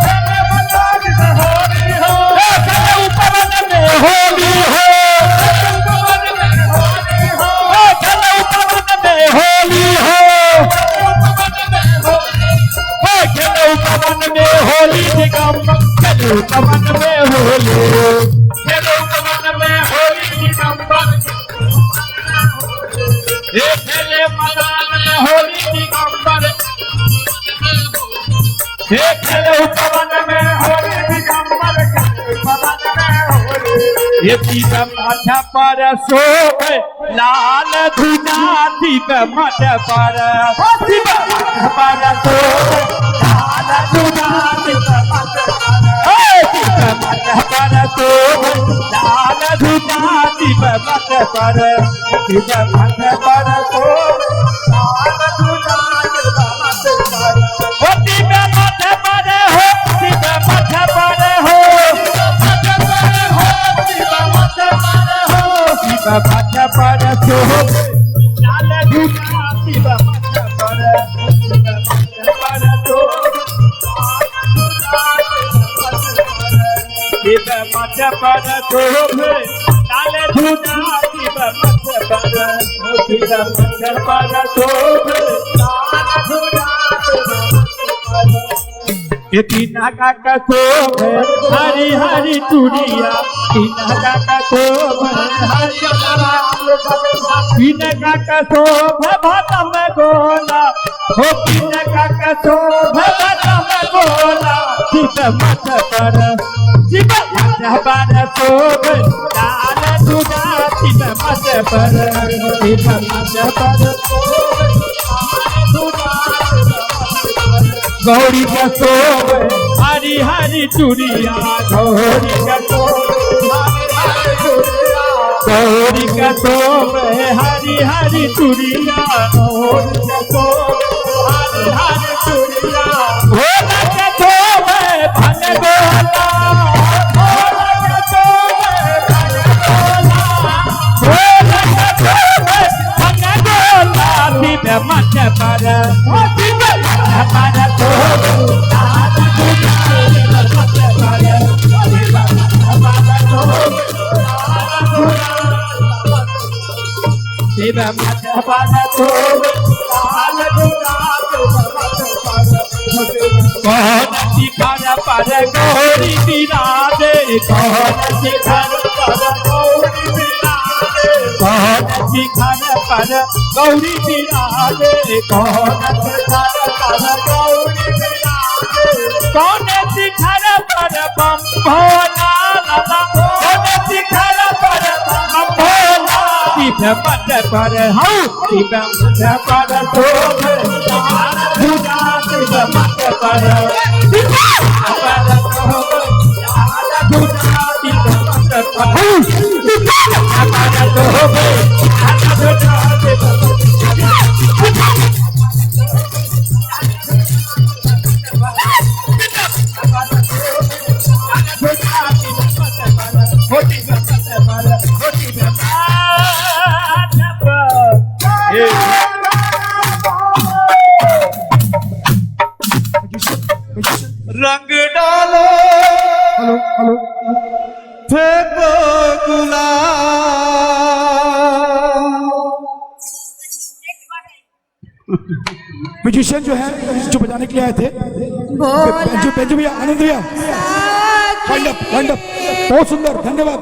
खेले मदान में होली हो, खेले उपवन में होली हो, खेले उपवन में होली हो, खेले उपवन में होली हो, खेले उपवन में होली, दिगंबर खेले उपवन में होली, खेले उपवन में होली, दिगंबर खेले मदान में होली, दिगंबर खेले उपवन में होली, दिगंबर खेले उपवन में होली। ये दीप मठ पर शोभे लाल धुना, दीप मठ पर, दीप मठ पर शोभे लाल धुना, दीप मठ पर, दीप मठ पर शोभे लाल धुना, दीप मठ पर, दीप मठ पर शोभे लाल धुना, दीप मठ पर, ओ दीप मठ पर हो, दीप मठ पर हो, दीप मठ पर शोभे लाल धुना, दीप मठ पर, दीप मठ पर शोभे दीप मठ पर शोभे लाल धुना, दीप मठ पर, दीप मठ पर शोभे लाल धुना, ये तीना का शोभे हरी हरी चूड़िया, तीना का शोभे हरी तीना का शोभे भतम गोला, हो तीना का शोभे भतम गोला, दीप मठ पर, दीप मठ पर शोभे लाल धुना, दीप मठ पर, दीप मठ पर शोभे लाल धुना, गौरी का शोभे हरी हरी चूड़िया, गौरी का गौरी का शोभे हरी हरी चूड़िया, गौरी का शोभे हरी हरी चूड़िया, भोला का शोभे भन गोला, भोला का शोभे भन गोला, भोला का शोभे भन गोला, दीप मठ पर, दीप मठ पर शोभे लाल धुना, दीप मठ पर, दीप मठ पर शोभे लाल धुना, शिव मत पर धोवे लाल गुलाब मत पर कौन शिखर पर गौरी विराजे कौन शिखर पर गौरी विराजे कौन शिखर पर गौरी विराजे कौन शिखर पर गौरी विराजे कौन शिखर पर बम भोला लाला कौन शिखर पर बम भोला शिव मत पर हूँ शिव मत पर धोवे लाल गुलाब शिव मत पर रंग डालो हेलो हेलो फेंको गुलाल म्यूजिशियन जो है जो बजाने के लिए आए थे पेंजू भैया आनंद भैया वाइंड अप बहुत सुंदर धन्यवाद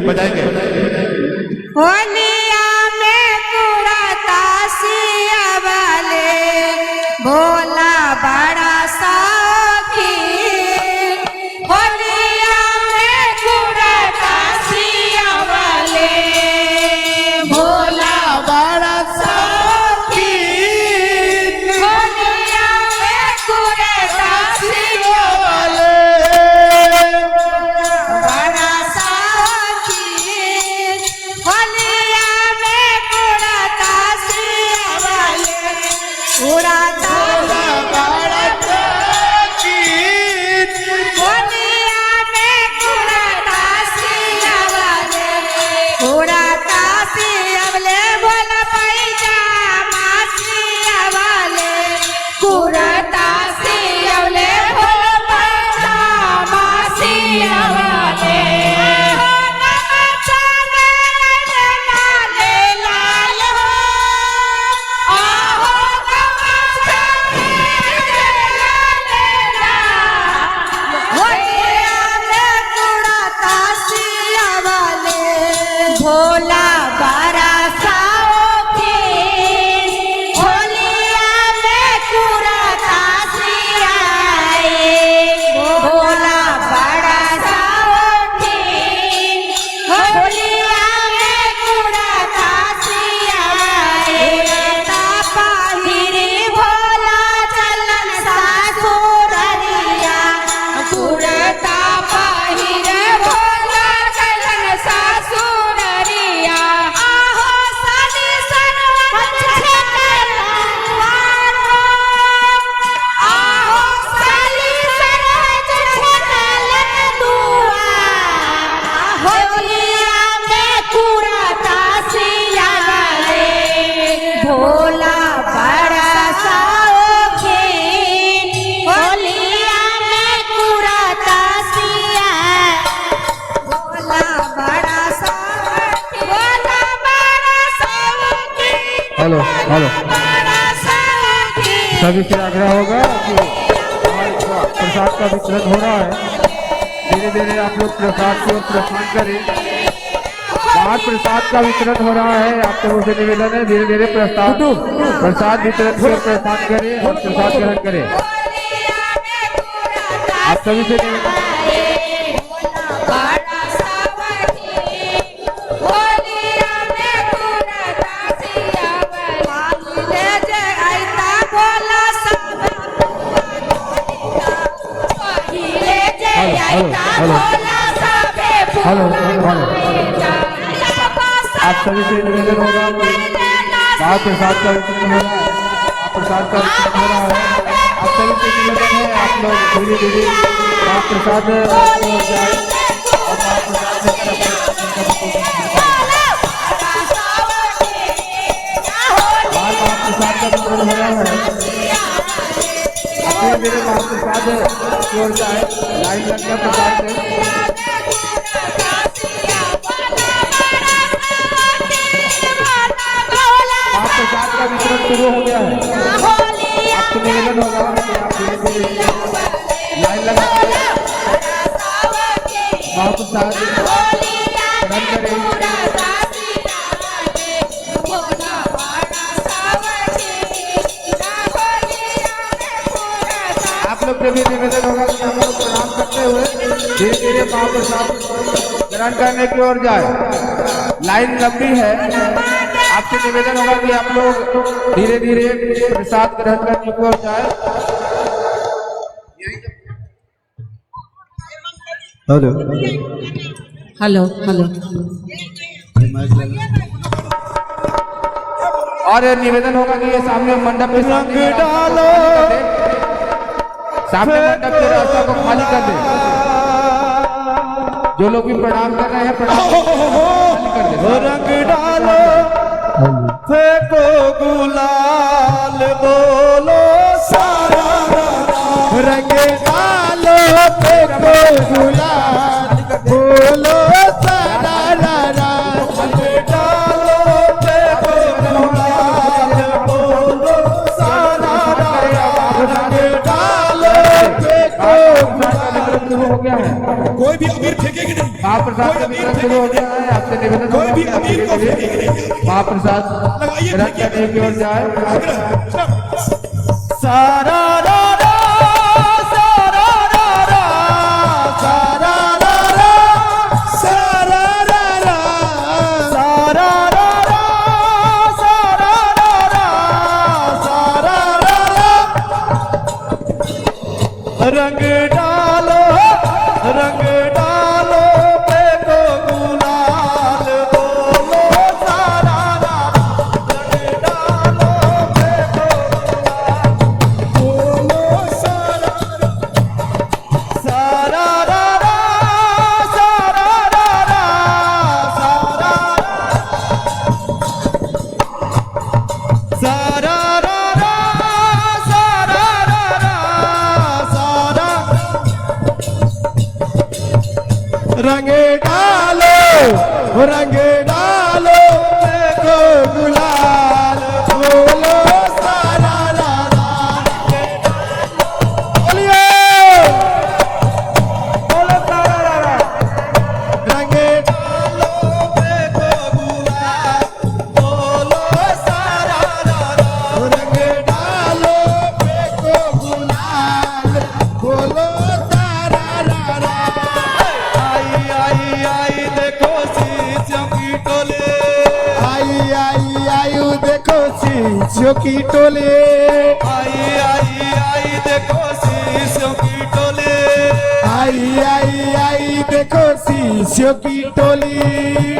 बजाएंगे होलिया में पूरा तासिया वाले भोला बड़ा साखी होलिया में पूरा तासिया वाले भोला बड़ा साखी होलिया में पूरा तासिया वाले बड़ा साखी होलिया में पूरा तासिया वाले पूरा तासिया बड़ा साखी होलिया में पूरा तासिया वाले पूरा तासिया वाले बोला पैजा मासिया वाले पूरा तासिया वाले बोला पैजा मासिया वाले भोला बारा साओखी होलिया में पूरा तासिया भोला बारा साओखी होलिया में पूरा तासिया पाहिरी भोला चलन सासुररिया पूरता पाहिर भोला चलन सासुररिया आहो साली सरवत छेलवारो आहो साली सरवत छेलल दुआ होलिया में पूरा तासिया वाले भोला बड़ा साओखी होलिया में पूरा तासिया भोला बड़ा साओखी भोला बड़ा साओखी हेलो हेलो बड़ा साओखी सभी से आग्रह होगा कि हमारे प्रसाद का वितरण हो रहा है धीरे धीरे आप लोग प्रसाद की ओर प्रस्थान करें बाहर प्रसाद का वितरण हो रहा है आप लोगों से निवेदन है धीरे धीरे प्रसाद वितरण की ओर प्रस्थान करें और प्रसाद ग्रहण करें आप सभी से निवेदन बड़ा सावधी होलिया में पूरा तासिया वाले जय आइता भोला पहिले जय आइता भोला सबे हेलो आप सभी से निवेदन होगा कि बाहर प्रसाद का वितरण हो रहा है प्रसाद का वितरण हो रहा है आप सभी से निवेदन है आप लोग धीरे धीरे बाहर प्रसाद की ओर जाए और बाहर प्रसाद प्रसाद का वितरण हो रहा है धीरे धीरे बाहर प्रसाद की ओर जाए लाइन लगना प्रसाद से भोला शुरू हो गया है। आपको निवेदन होगा कि आप धीरे-धीरे लाइन लगा महाप्रसाद ग्रहण करें। आप लोग के भी निवेदन होगा कि हम लोग प्रणाम करते हुए धीरे धीरे महाप्रसाद ग्रहण करने की ओर जाए। लाइन लंबी है, आपसे निवेदन होगा कि आप लोग धीरे धीरे प्रसाद ग्रहण करने की ओर जाए। Hello hello hello. और निवेदन होगा कि ये सामने मंडप पे रंग डालो, सामने मंडप के रास्ता को खाली कर दे। जो लोग भी प्रणाम कर रहे हैं प्रणाम खाली कर दे। रंग डालो, फेंको गुलाल, बोलो सारा रंग डालो, फेंको गुलाल, बोलो सारा रंग डालो, फेंको गुलाल, बोलो सारा रंग डालो, फेंको गुलाल। शुरू हो गया है, कोई भी अबीर फेंकेगी नहीं, महाप्रसाद का वितरण शुरू हो गया है। आपसे निवेदन कोई भी होगा कि अबीर को आप फेंकेगी नहीं। महाप्रसाद लगाइए, ग्रहण फेंकिए। करने की ओर जाए। सारा रा रा, सारा रा रा, सारा रा रा, सारा रा रा, सारा रा रा, सारा रा रा, सारा रा रा। रंग डालो, रंग डालो, फेंको गुलाल, बोलो सारा रा रा। रंग डालो, फेंको गुलाल, बोलो सारा रा रा। सारा रा रा, सारा रा रा, सारा सारा रा रा, सारा रा रा, सारा। रंग डालो, रंग डालो, देखो गुलाल, बोलो सारा रा रा। बोलिए, बोलो सारा रा रा। रंग डालो, देखो गुलाल, बोलो सारा रा रा। रंग डालो, देखो गुलाल, बोलो सारा रा रा। आई आई आई देखो शीशों की टोले, आई आई आई देखो शीशों की टोले, आई आई आई देखो शीशों की टोले, आई आई आई देखो शीशों की टोली।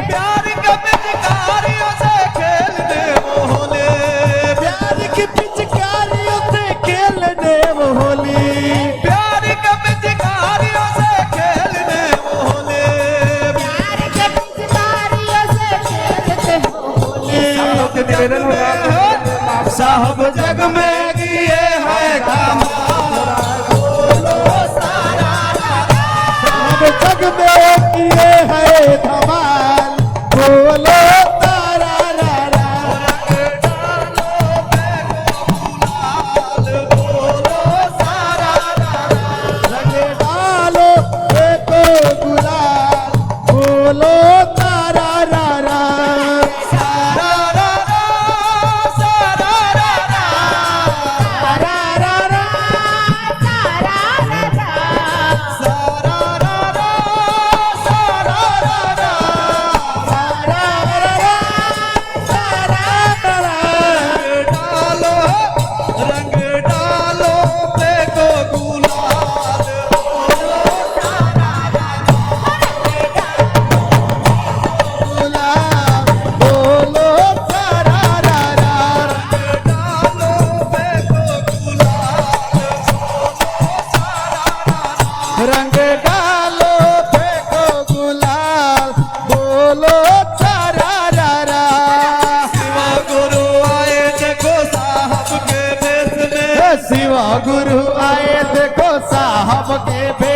प्यार का पिचकारियों से खेलने वो होले, प्यार की पिचकारियों से खेलने वो होली, प्यार का पिचकारियों से खेलने वो होले, प्यार के पिचकारियों से खेलते हो होली। आप लोग से निवेदन होगा साहब जग में किए है कमाल, बोलो सारा रा रा। साहब जग में किए है धमाल, बोलो सारा रा रा। रंग डालो, फेंको गुलाल, बोलो सारा रा रा। सारा रा रा, सारा रा रा, सारा रा रा, सारा रा रा, सारा रा रा, सारा रा रा, सारा रा रा, सारा रा रा। डालो, रंग डालो, फेंको गुलाल, बोलो सारा रा रा। गुलाल, बोलो सारा रा रा। रंग डालो, फेंको गुलाल, रंग डालो, फेंको गुलाल, बोलो सारा रा रा। शिवा गुरु आए देखो साहब के भेष में, शिवा गुरु आए देखो साहब के भेष